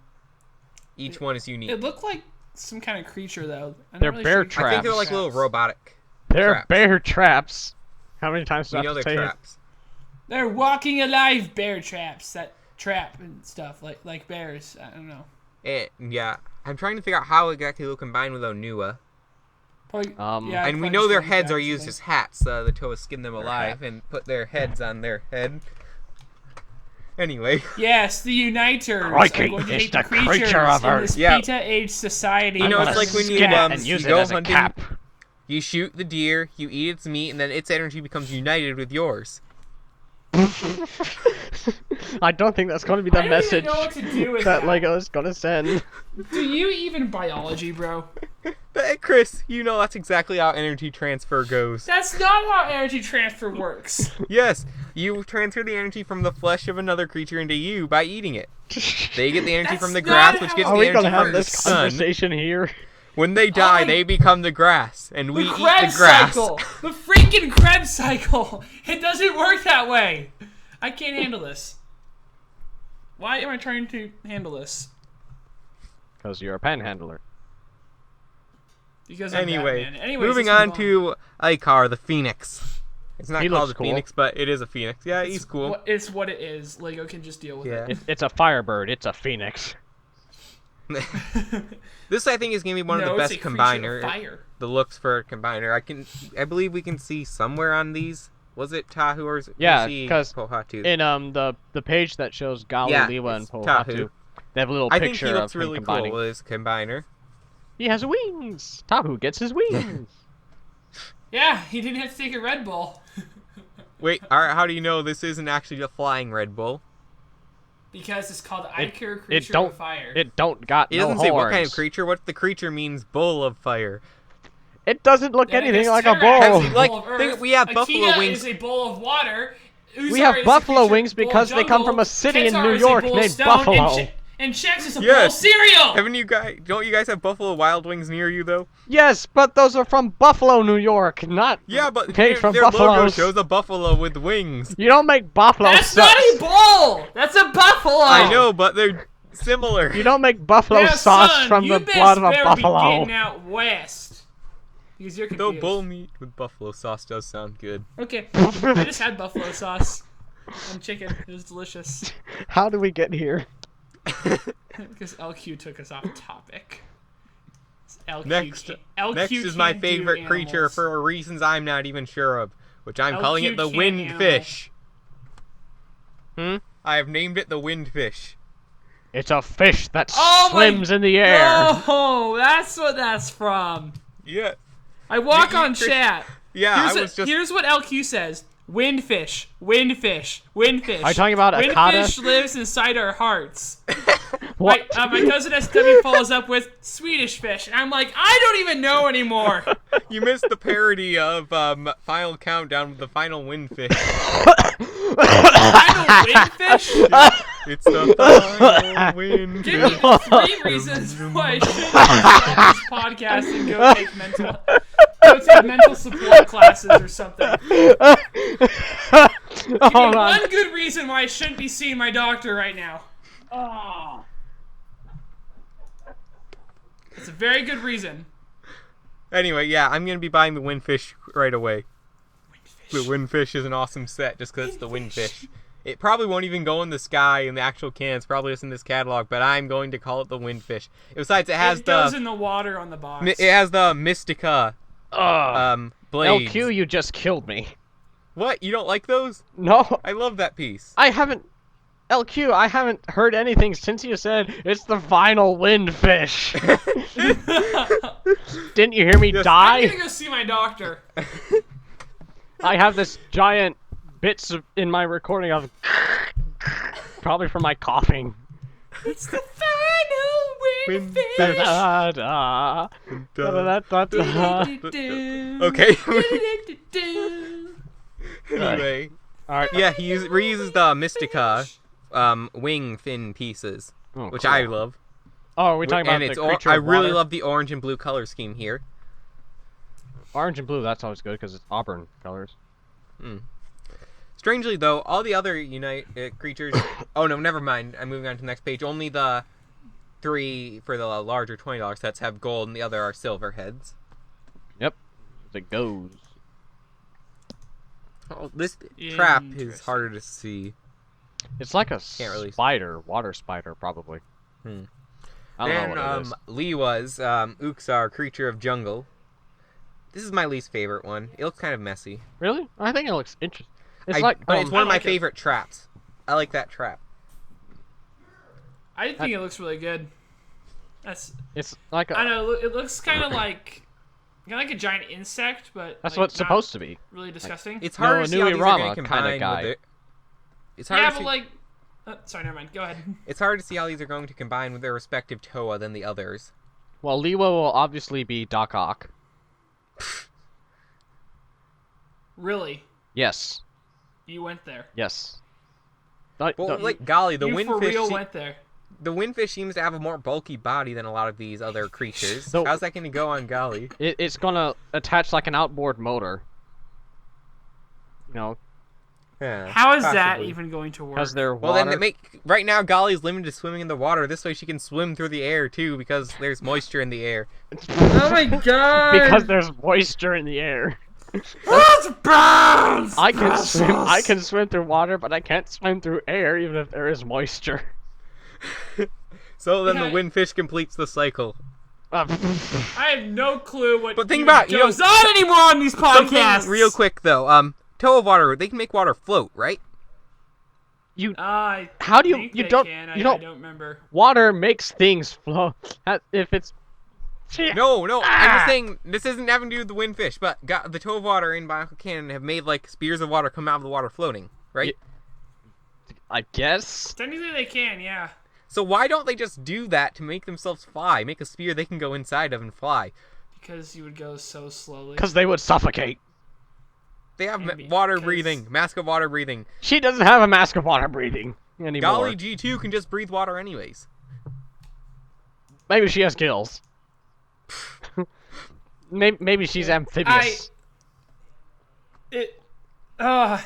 Each one is unique. It looked like some kind of creature, though. They're bear traps. I think they're like little robotic. They're traps. bear traps. How many times do I have to say traps. They're walking alive bear traps that trap and stuff like bears. I don't know. Yeah, I'm trying to figure out how exactly they'll combine with Onua. Probably, and we know their heads are used as hats. The Toa skin them alive and put their heads on their head. Anyway. Yes, the Uniters Crikey, are going to it's hate the the creatures creature of in Earth. this Yeah. Beta-Age society. You know, it's like when you go hunting, cap. you shoot the deer, you eat its meat, and then its energy becomes united with yours. I don't think that's going to be the message know what to do with that Lego is going to send. Do you even biology, bro? But Chris, you know that's exactly how energy transfer goes. That's not how energy transfer works. Yes, you transfer the energy from the flesh of another creature into you by eating it. They get the energy from the grass, which gets the energy from the sun. Are we going to have this conversation here? When they die, they become the grass, and we eat the grass. Cycle. The freaking Krebs cycle. It doesn't work that way. I can't handle this. Why am I trying to handle this? Because you're a panhandler. Because I'm Anyway, Batman. Anyways, moving let's on move to Icar, the Phoenix. It's not He called looks a cool. Phoenix, but it is a Phoenix. Yeah, he's cool. It's what it is. Lego can just deal with Yeah. It's a Firebird. It's a Phoenix. it. This, I think, is going to be one of the No, it's best a creature of combiner. fire. The looks for a combiner. I believe we can see somewhere on these. Was it Tahu or is it Yeah, was he 'cause Pohatu? In the page that shows Gali, Yeah, Liwa, and it's Pohatu, Tahu. they have a little I think picture he looks of really him combining. cool with his combiner. He has wings. Tahu gets his wings. Yeah, he didn't have to take a Red Bull. Wait, how do you know this isn't actually a flying Red Bull? Because it's called It- Icar it Creature don't- of Fire. It don't got It no doesn't say what kind of horns. creature. What if the creature means bull of fire? It doesn't look Then I anything guess like a Terra has bull. a Like, bowl of think- earth. we have buffalo Akea wings. is a bowl of water. We Uzar have is a buffalo creature- wings bowl of because they come jungle. from a city in Ketar New is a York bowl of named stone, Buffalo. And Chex is a bowl of Yes. cereal. Don't you guys have Buffalo Wild Wings near you though? Yes, but those are from Buffalo, New York, not Yeah, but made from their logo buffaloes. shows a buffalo with wings. You don't make buffalo That's sauce. not a bowl. That's a buffalo. I know, but they're similar. You don't make buffalo Yeah, sauce son, from you the blood of a better buffalo. Be getting out west. Because you're Though confused. bull meat with buffalo sauce does sound good. Okay, I just had buffalo sauce and chicken. It was delicious. How do we get here? Because LQ took us off topic. LQ Next, LQ next is my can't do favorite creature animals. for reasons I'm not even sure of, which I'm calling LQ it the can't windfish. Hmm? I have named it the windfish. It's a fish that Oh my- swims in the air. Oh, that's what that's from. Yeah, I walk The on fish- chat. yeah. Here's what LQ says. Windfish, windfish, windfish. Are you talking about Windfish Akata? lives inside our hearts. What? My cousin SW follows up with Swedish fish, and I'm like, I don't even know anymore. You missed the parody of Final Countdown with the final windfish. Final windfish? It's the final windfish. Give me 3 reasons why I shouldn't stop this podcast and go take mental support classes or something. Give Hold me on. one good reason why I shouldn't be seeing my doctor right now. Oh. It's a very good reason. Anyway, yeah, I'm gonna be buying the windfish right away. The windfish is an awesome set just because it's the windfish. It probably won't even go in the sky in the actual can. It's probably just in this catalog, but I'm going to call it the windfish. Besides, it has It goes in the water on the box. it has the Mystica blades. LQ, you just killed me. What? You don't like those? No, I love that piece. I haven't. LQ, I haven't heard anything since you said it's the final windfish. Didn't you hear me Yes. I'm die? gonna go see my doctor. I have this giant in my recording of probably from my coughing. It's the final windfish. Da, da, da, da, da, da. Okay. Anyway, All right. yeah, he reuses the Mystica wing fin pieces, Oh, which cool. I love. Oh, are we talking about And the it's creature I of really water? love the orange and blue color scheme here. Orange and blue. That's always good because it's auburn colors. Strangely, though, all the other creatures... oh, no, never mind. I'm moving on to the next page. Only the 3 for the larger $20 sets have gold, and the other are silver heads. Yep. As it goes. Oh, this trap is Interesting. harder to see. It's like a Can't really- spider, water spider, probably. Hmm. I don't And know what it is. Liwa's Uxar, creature of jungle. This is my least favorite one. It looks kind of messy. Really? I think it looks interesting. It's like, but it's one of my like it. favorite traps. I like that trap. I think it looks really good. it's like I a, know it looks kind of like a giant insect, but that's like, what it's not supposed to be. Really disgusting. It's hard No, to see how these are Nui-Rama going to kinda combine guy. with it. It's hard yeah, to but see. like, sorry, never mind. Go ahead. It's hard to see how these are going to combine with their respective Toa than the others. Well, Liwa will obviously be Doc Ock. Really, Yes. you went there. Yes. But like golly, the You for windfish. real went there. The windfish seems to have a more bulky body than a lot of these other creatures. So- How's that going to go on golly? It's gonna attach like an outboard motor. You know, How is that possibly. even going to work? Because they're Well, water. then right now Golly's limited to swimming in the water. This way she can swim through the air too, because there's moisture in the air. Oh my god! Because there's moisture in the air. It burns! I can swim through water, but I can't swim through air even if there is moisture. So then Yeah. the windfish completes the cycle. I have no clue what But think about it, goes on anymore on these podcasts. Something real quick though. Toe of water, they can make water float, right? How do you don't I you don't don't remember. water makes things flow if it's No, I'm just saying this isn't having to do with the windfish, but the toe of water in Bionicle Cannon have made like spears of water come out of the water floating, right? I guess Technically they can, yeah. So why don't they just do that to make themselves fly? Make a spear they can go inside of and fly. Because you would go so slowly. because they would suffocate. They have Maybe, water 'cause- breathing, mask of water breathing. She doesn't have a mask of water breathing anymore. Golly G2 can just breathe water anyways. Maybe she has gills. Maybe she's amphibious. I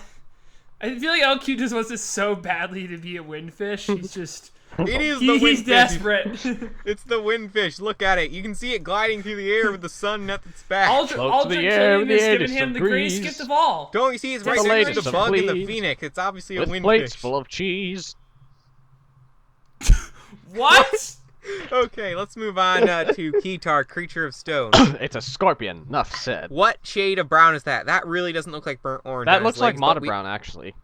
feel like LQ just wants this so badly to be a windfish. He's just It is the windfish. he's desperate. It's the windfish. Look at it. You can see it gliding through the air with the sun at its back. Aldrich Floats through the air with is the giving him the greatest breeze. gift of all. Don't you see it's right The next to latest the of bug and the fleas. phoenix? It's obviously a With windfish. plates full of cheese. What? Okay, let's move on to Keytar, Creature of Stone. It's a scorpion. Enough said. What shade of brown is that? That really doesn't look like burnt orange. That on looks his like legs, Mata but we- Brown, actually.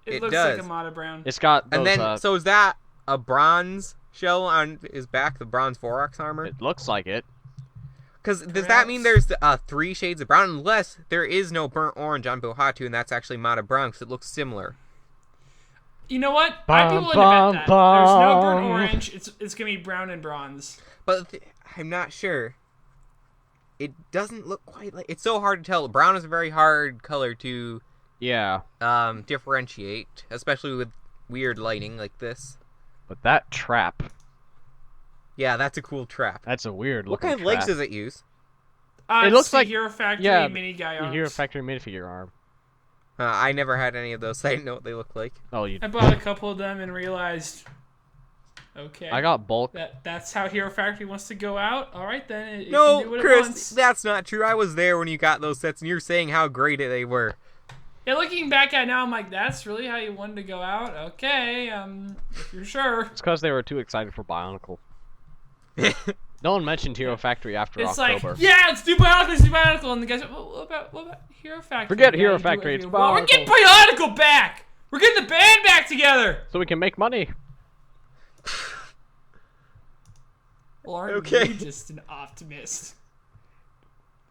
It It looks does. like a Mata Brown. It's got those, And then, so is that a bronze shell on his back, the bronze Vorax armor? it looks like it. Because does that mean there's 3 shades of brown? Unless there is no burnt orange on Bohatu, and that's actually Mata Brown, because it looks similar. You know what? I'd be willing to bet that. There's no burnt orange. It's gonna be brown and bronze. But I'm not sure. It doesn't look quite like... It's so hard to tell. Brown is a very hard color to Yeah. differentiate, especially with weird lighting like this. But that trap, Yeah, that's a cool trap. that's a weird What looking kind of legs trap. does it use? It It's looks the like- Hero Factory yeah, mini guy You arms. hear a factory minifigure arm. I never had any of those, so I didn't know what they look like. Oh, you. I bought a couple of them and realized, okay, I got bulk. that's how Hero Factory wants to go out. All right then, it can do No, what it Chris, wants. that's not true. I was there when you got those sets, and you're saying how great they were. Yeah, looking back at it now, I'm like, that's really how you wanted to go out. Okay, if you're sure. It's because they were too excited for Bionicle. No one mentioned Hero Factory after It's October. like, yeah, let's do Bionicle, let's do Bionicle, and the guys, well, what about Hero Factory? Forget Yeah, Hero you do Factory, everything. it's Well, we're Bionicle. getting Bionicle back. We're getting the band back together. So we can make money. Well, aren't Okay. you just an optimist?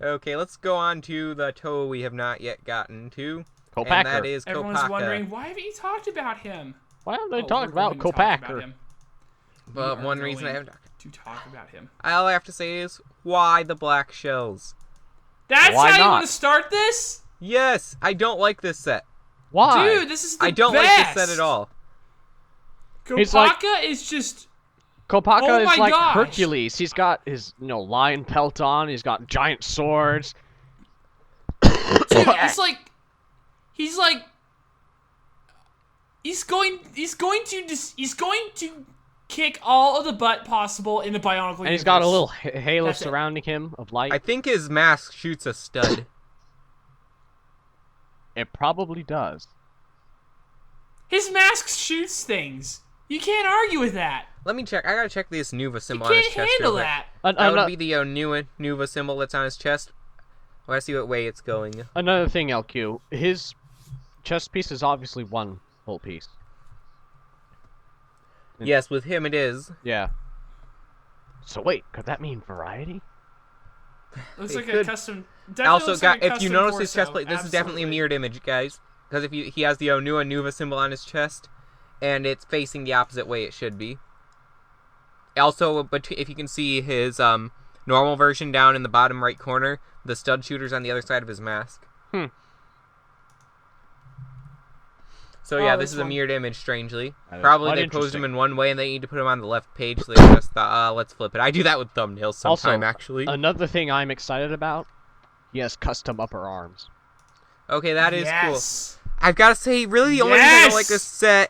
Okay, let's go on to the toe we have not yet gotten to. And Kopacker. that is Everyone's Kopaka. wondering, why haven't you talked about him? Why haven't they Oh, talked we're about going to talk about Kopacker? him. But We are one reason I going haven't to talk about him. all I have to say is, why the black shells? That's Why how you not? want to start this? Yes, I don't like this set. Why? Dude, this is the I don't best. like this set at all. He's like- Kopaka is just... Kopaka Oh is my like gosh. Hercules. He's got his, lion pelt on. He's got giant swords. Dude, it's like... He's like... He's going to kick all of the butt possible in the Bionicle And he's got a universe. little halo That's it. surrounding him of light. I think his mask shoots a stud. It probably does. His mask shoots things. You can't argue with that. Let me check. I gotta check this Nuva You symbol on his can't chest. handle real quick. that. That would be the Nuva symbol that's on his chest. I want to see what way it's going. Another thing, LQ. His chest piece is obviously one whole piece. Yes, with him it is. Yeah. So wait, could that mean variety? Looks It like a could. custom... definitely Also, looks like a if you custom notice his torso, chest plate, this is definitely a absolutely. mirrored image, guys. Because if he has the Onua Nuva symbol on his chest, and it's facing the opposite way it should be. Also, but if you can see his normal version down in the bottom right corner, the stud shooter's on the other side of his mask. So yeah, this this is a one. mirrored image, strangely. That is Probably quite they posed him interesting. in one way and they need to put him on the left page, so they just thought, let's flip it. I do that with thumbnails sometime, Also, actually. Another thing I'm excited about, he has custom upper arms. Okay, that is yes. I've got to say, really the only reason I don't like this set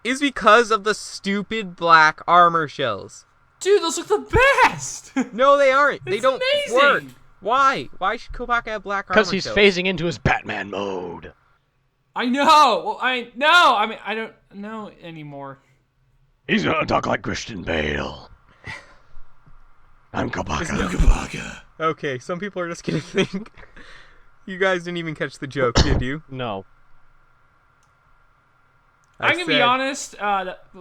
is because of the stupid black armor shells. Dude, those look the best! No, they aren't. They don't amazing. work. Why? Why should Kopaka have black armor shells? Because he's phasing into his Batman mode. I know! Well, I mean, I don't know anymore. He's gonna talk like Christian Bale. I'm Kopaka. Kopaka. Okay, some people are just gonna think... You guys didn't even catch the joke, did you? No. I'm gonna be honest,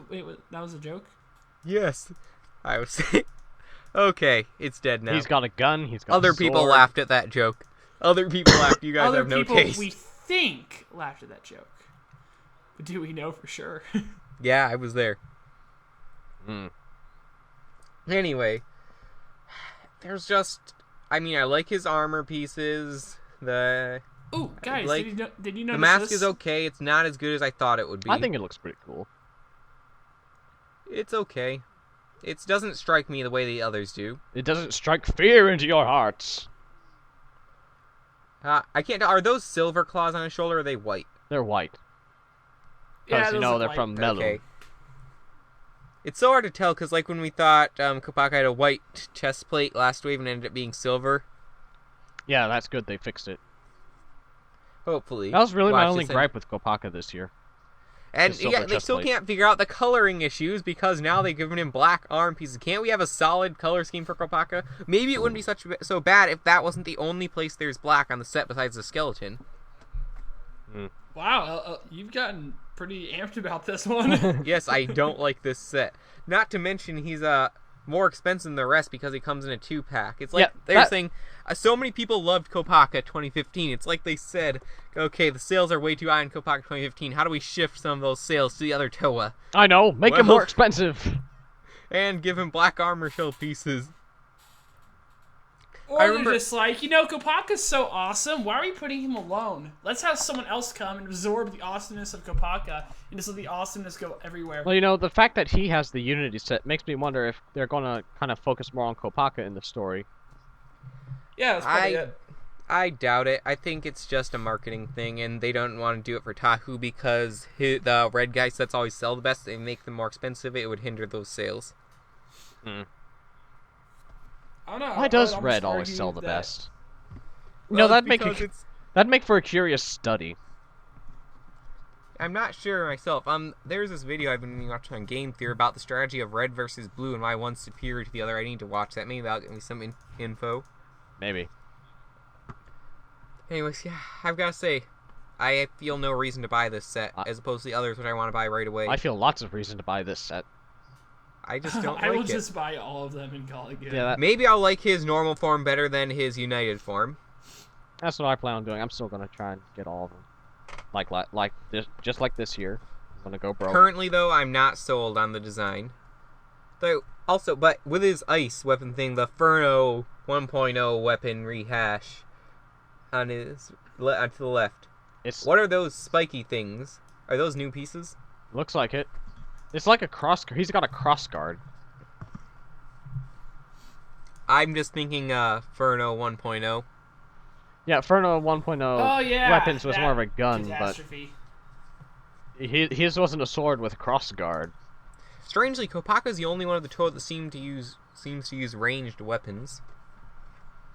wait, that was a joke? Yes. I would say... Okay, it's dead now. He's got a gun, he's got Other a people sword. laughed at that joke. Other people laughed. You guys Other have no people taste. we think laughed at that joke. But do we know for sure? Yeah, I was there. Anyway, there's just... I mean, I like his armor pieces. Ooh, guys, like, did you notice the mask this? is okay. It's not as good as I thought it would be. I think it looks pretty cool. It's okay. It doesn't strike me the way the others do. It doesn't strike fear into your hearts. I can't tell. Are those silver claws on his shoulder or are they white? They're white. Yeah, Because, those you know, look they're white. from Mellow. Okay. It's so hard to tell because, like, when we thought Kopaka had a white chest plate last wave and ended up being silver. Yeah, that's good. They fixed it. Hopefully. That was really my Watch only this gripe with Kopaka this year. And silver yeah, they chest still plate. can't figure out the coloring issues because now they've given him black arm pieces. Can't we have a solid color scheme for Kopaka? Maybe it wouldn't be so bad if that wasn't the only place there's black on the set besides the skeleton. Wow, you've gotten pretty amped about this one. Yes, I don't like this set. Not to mention he's more expensive than the rest because he comes in a 2-pack. It's like they're saying so many people loved Kopaka 2015. It's like they said, okay, the sales are way too high in Kopaka 2015. How do we shift some of those sales to the other Toa? I know, make him Well- more expensive. And give him black armor shell pieces. Or they're just like, Kopaka's so awesome. Why are we putting him alone? Let's have someone else come and absorb the awesomeness of Kopaka and just let the awesomeness go everywhere. Well, the fact that he has the Unity set makes me wonder if they're going to kind of focus more on Kopaka in the story. Yeah, that's probably it. I doubt it. I think it's just a marketing thing, and they don't want to do it for Tahu because the red guy sets always sell the best. They make them more expensive. It would hinder those sales. I don't know. Why does I would red almost always argue sell the that- best? Well, that'd it's make for a curious study. I'm not sure myself. There's this video I've been watching on Game Theory about the strategy of red versus blue and why one's superior to the other. I need to watch that. Maybe that'll give me some info. Maybe. Anyways, yeah, I've got to say, I feel no reason to buy this set as opposed to the others, which I want to buy right away. I feel lots of reason to buy this set. I just don't I will like it. just buy all of them and call it good. Yeah, Maybe I'll like his normal form better than his united form. that's what I plan on doing. I'm still gonna try and get all of them, like this, just like this year. I'm gonna go broke. Currently, though, I'm not sold on the design. Though, also, but with his ice weapon thing, the Furno 1.0 weapon rehash on his to the left. What are those spiky things? Are those new pieces? Looks like it. It's like a cross. He's got a cross guard. I'm just thinking Furno 1.0. Yeah, Furno 1.0 Oh, yeah. weapons was that more of a gun, catastrophe. but his wasn't a sword with a cross guard. Strangely, Kopaka's the only one of the two that seems to use ranged weapons.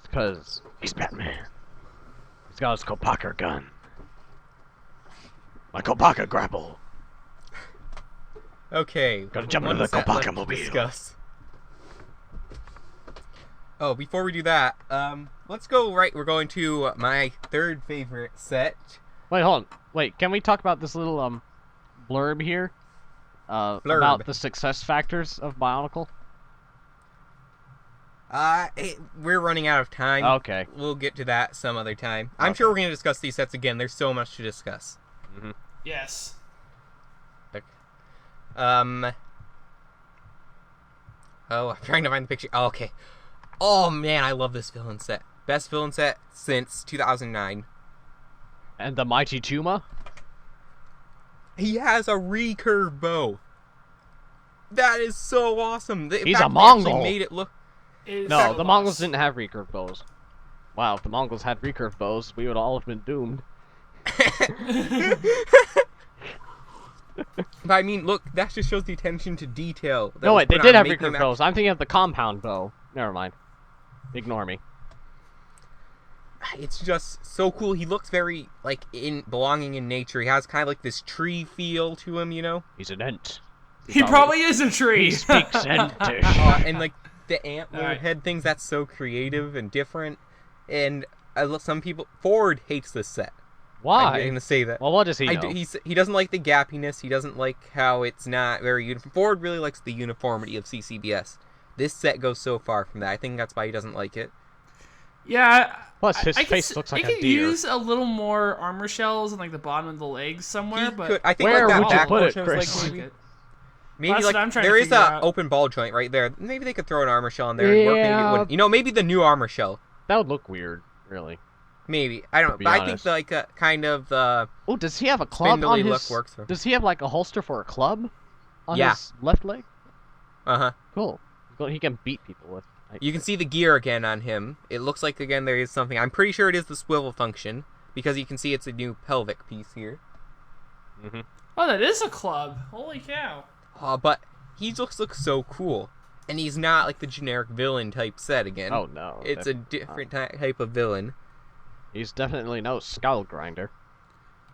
It's because he's Batman. He's got his Kopaka gun. My Kopaka grapple. Okay. Gotta jump one into the set left Kopaka to mobile. discuss. Oh, before we do that, let's go right. We're going to my third favorite set. Wait, hold on. Wait, can we talk about this little blurb here? Blurb. About the success factors of Bionicle? We're running out of time. Okay. We'll get to that some other time. I'm sure we're going to discuss these sets again. There's so much to discuss. Yes. Oh, I'm trying to find the picture. Oh, okay. Oh, man, I love this villain set. Best villain set since 2009. And the Mighty Tuma? He has a recurve bow. That is so awesome. In He's fact, a they actually Mongol. made it look... No, the Mongols didn't have recurve bows. Wow, if the Mongols had recurve bows, we would all have been doomed. But I mean, look, that just shows the attention to detail. No, wait, they did have recurve bows. I'm thinking of the compound bow. Never mind. Ignore me. It's just so cool. He looks very, like, belonging in nature. He has kind of like this tree feel to him, you know? He's an ent. He probably is a tree. He speaks entish. And, like, the antler head things, that's so creative and different. And some people... Ford hates this set. Why? I'm going to say that. Well, what does he know? He doesn't like the gappiness. He doesn't like how it's not very uniform. Ford really likes the uniformity of CCBS. This set goes so far from that. I think that's why he doesn't like it. Yeah. Plus, his face looks like a deer. I could use a little more armor shells on like the bottom of the legs somewhere, but I think where like that would you back put it, portion Chris? is like maybe Well, like there is a open ball joint right there. Maybe they could throw an armor shell in there and work. Maybe it wouldn't. You know, maybe the new armor shell. That would look weird, really. Maybe I don't know, but I think like kind of the. Oh, does he have a club on his? Look works for him. Does he have like a holster for a club on his left leg? Cool. Well, he can beat people with. You can see the gear again on him. It looks like again there is something. I'm pretty sure it is the swivel function because you can see it's a new pelvic piece here. Mm-hmm. Oh, that is a club. Holy cow. But he just looks so cool. And he's not like the generic villain type set again. Oh, no. It's a different type of villain. He's definitely no skull grinder.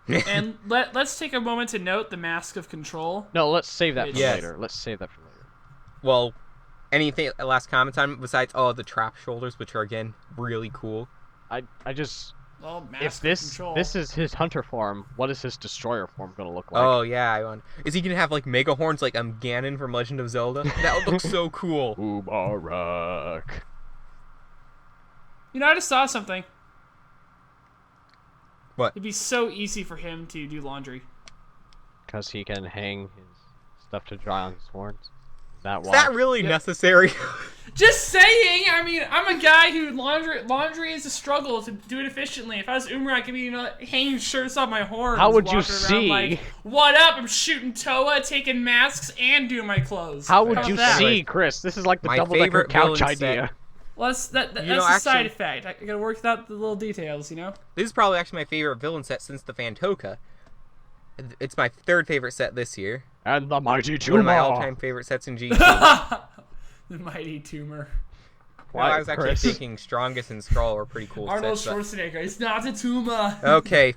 And let's take a moment to note the Mask of Control. No, let's save that for Yes. later. Let's save that for later. Well, anything last comments on besides the trap shoulders, which are again really cool. I just Well, if Mask of this Control. is his hunter form, what is his destroyer form gonna look like? Oh yeah, I want. Is he gonna have like mega horns like Ganon from Legend of Zelda? That would look so cool. Mubarak. You know, I just saw something. What? It'd be so easy for him to do laundry. Because he can hang his stuff to dry on his horns. Is that Is why? that really necessary? Just saying. I mean, I'm a guy who laundry is a struggle to do it efficiently. If I was Umar, I could be hanging shirts on my horns. How would you walking around see? Like, what up? I'm shooting Toa, taking masks, and doing my clothes. How would about you that? see, Chris? This is like the My double-decker favorite couch villain set. idea. Well, that's You know, a side actually- effect. I gotta work out the little details, you know. This is probably actually my favorite villain set since the Fantoka. It's my third favorite set this year. And the mighty One tumor. of my all-time favorite sets in GT. The mighty tumor. I was actually Chris? thinking Strongest and Skrull were pretty cool Arnold sets. Schwarzenegger. It's not a tumor. Okay,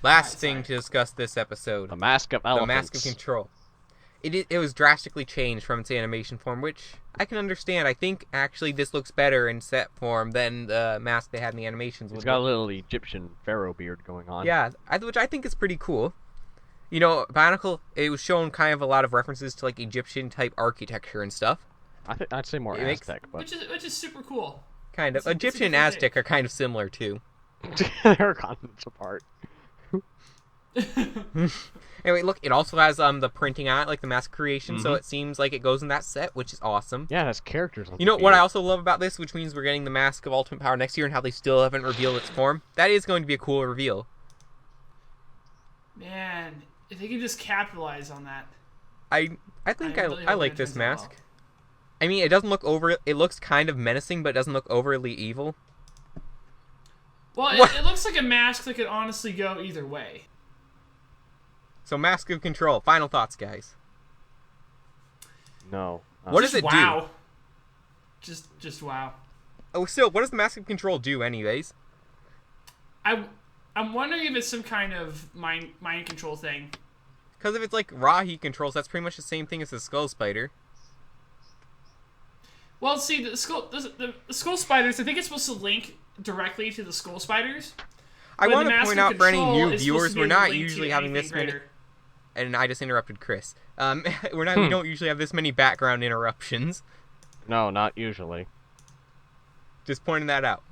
last thing sorry. to discuss this episode. The Mask of The Elephants. Mask of Control. It was drastically changed from its animation form, which I can understand. I think actually this looks better in set form than the mask they had in the animations. He's got a little Egyptian pharaoh beard going on. Yeah, which I think is pretty cool. You know, Bionicle, it was shown kind of a lot of references to like Egyptian type architecture and stuff. I'd say more It makes- Aztec, but Which is super cool. Kind of. It's a Egyptian and different Aztec are kind of similar too. they're continents apart. Anyway, look, it also has the printing on it, like the mask creation, so Mhm. it seems like it goes in that set, which is awesome. Yeah, it has characters on You know the what I beard. also love about this, which means we're getting the Mask of Ultimate Power next year and how they still haven't revealed its form? That is going to be a cool reveal. Man, if they could just capitalize on that. I think I really I hope like it this turns out mask. well. I mean, it doesn't look it looks kind of menacing, but it doesn't look overly evil. Well, What? it looks like a mask that could honestly go either way. So Mask of Control, final thoughts, guys. No. What Just does it wow. Just wow. Oh, still, what does the Mask of Control do anyways? I'm wondering if it's some kind of mind control thing. Because if it's like raw heat controls, that's pretty much the same thing as the Skull Spider. Well, see, the skull spiders, I think it's supposed to link directly to the skull spiders. I but want the to Mask point of out for any Control new is supposed viewers, to be we're able to not link to usually having anything this many. greater. And I just interrupted Chris. We don't usually have this many background interruptions. No, not usually. Just pointing that out.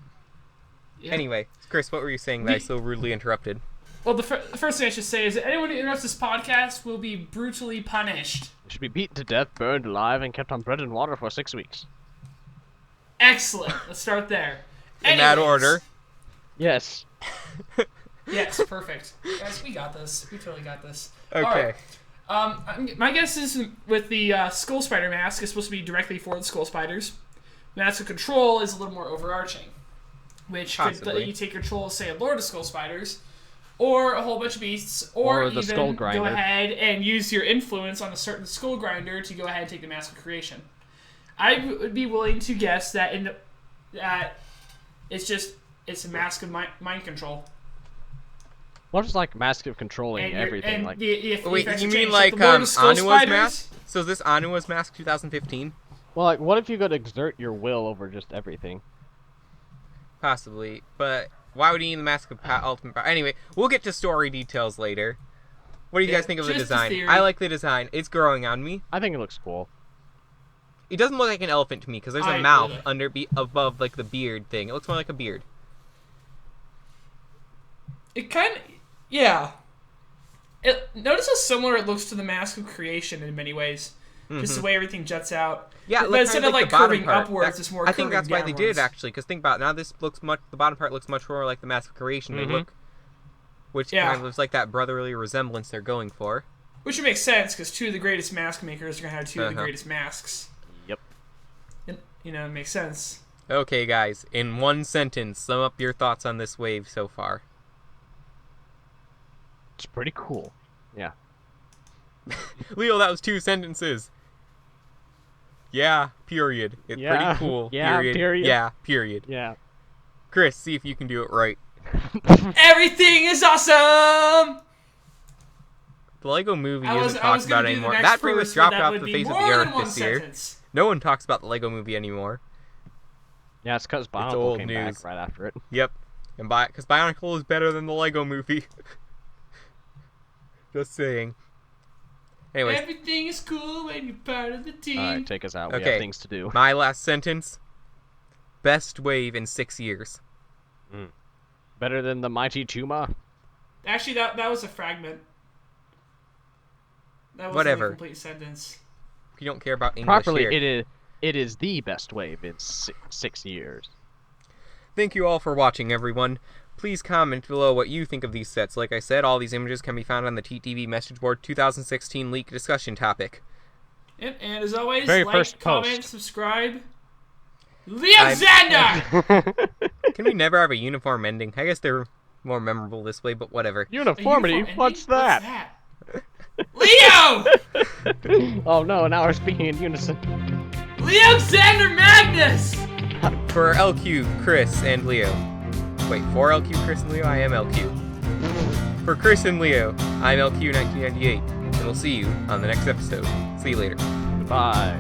Yeah. Anyway, Chris, what were you saying that I so rudely interrupted? Well, the first thing I should say is that anyone who interrupts this podcast will be brutally punished. You should be beaten to death, burned alive, and kept on bread and water for 6 weeks. Excellent. Let's start there. In that Anyways. order. Yes. Yes, perfect. Guys, we got this. We totally got this. Okay. All right. My guess is with the Skull Spider mask, it's supposed to be directly for the Skull Spiders. Mask of Control is a little more overarching, which could let Possibly. you take control of, say, a Lord of Skull Spiders, or a whole bunch of beasts, or Or the even skull grinder. go ahead and use your influence on a certain skull grinder to go ahead and take the Mask of Creation. I would be willing to guess that it's a mask of mind control. Well, just like Mask of controlling And everything. and Like, the Wait, effects you have mean changed. like the Lord of Skull Anua's Spiders- mask? So is this Anua's mask 2015? well, like, what if you could exert your will over just everything? Possibly, but why would he need the mask of ultimate power? Anyway, we'll get to story details later. What do you Yeah, guys think of the just a design? theory. I like the design. It's growing on me. I think it looks cool. It doesn't look like an elephant to me because there's a I mouth really- above like the beard thing. It looks more like a beard. It kind of, yeah. Notice how similar it looks to the Mask of Creation in many ways. Just the way everything juts out. Yeah, but like, instead kinda of like like the bottom curving part. upwards, it's more. I think curving that's why they did it downwards. actually. Because think about it, now this looks much. The bottom part looks much more like the Mask of Creation. They look, which Yeah. kind of looks like that brotherly resemblance they're going for. Which would make sense because two of the greatest mask makers are gonna have two of the Uh-huh. greatest masks. Yep. And, it makes sense. Okay, guys, in one sentence, sum up your thoughts on this wave so far. It's pretty cool. Yeah. Leo, that was 2 sentences. Yeah, period. It's Yeah. pretty cool. Yeah, period. period. Yeah, period. Yeah. Chris, see if you can do it right. Everything is awesome. The Lego Movie I was isn't talked about gonna do the anymore. next That pretty much verse, but dropped that off would the be face of the more than earth one this year. sentence. No one talks about the Lego Movie anymore. Yeah, it's because Bionicle old came news. back right after it. Yep. And because Bionicle is better than the Lego Movie. Just saying. Anyways, Everything is cool when you're part of the team. Alright, take us out. We Okay. have things to do. my last sentence. Best wave in 6 years. Better than the Mighty Chuma? Actually, that was a fragment. That wasn't Whatever. a complete sentence. If you don't care about English Properly, here. it is the best wave in 6 years. Thank you all for watching, everyone. Please comment below what you think of these sets. Like I said, all these images can be found on the TTV message board 2016 leak discussion topic. And as always, Very like, first comment, post. subscribe. Liam Xander! Can we never have a uniform ending? I guess they're more memorable this way, but whatever. Uniformity? Uniform What's ending? that? Leo! Oh no, now we're speaking in unison. Liam Xander Magnus! For LQ, Chris, and Leo. Wait, for LQ, Chris, and Leo, I am LQ. For Chris and Leo, I'm LQ1998, and we'll see you on the next episode. See you later. Goodbye.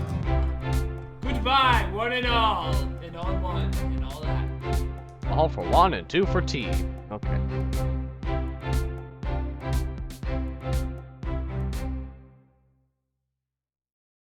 Goodbye, one and all in one, and all that. All for one and two for tea. Okay.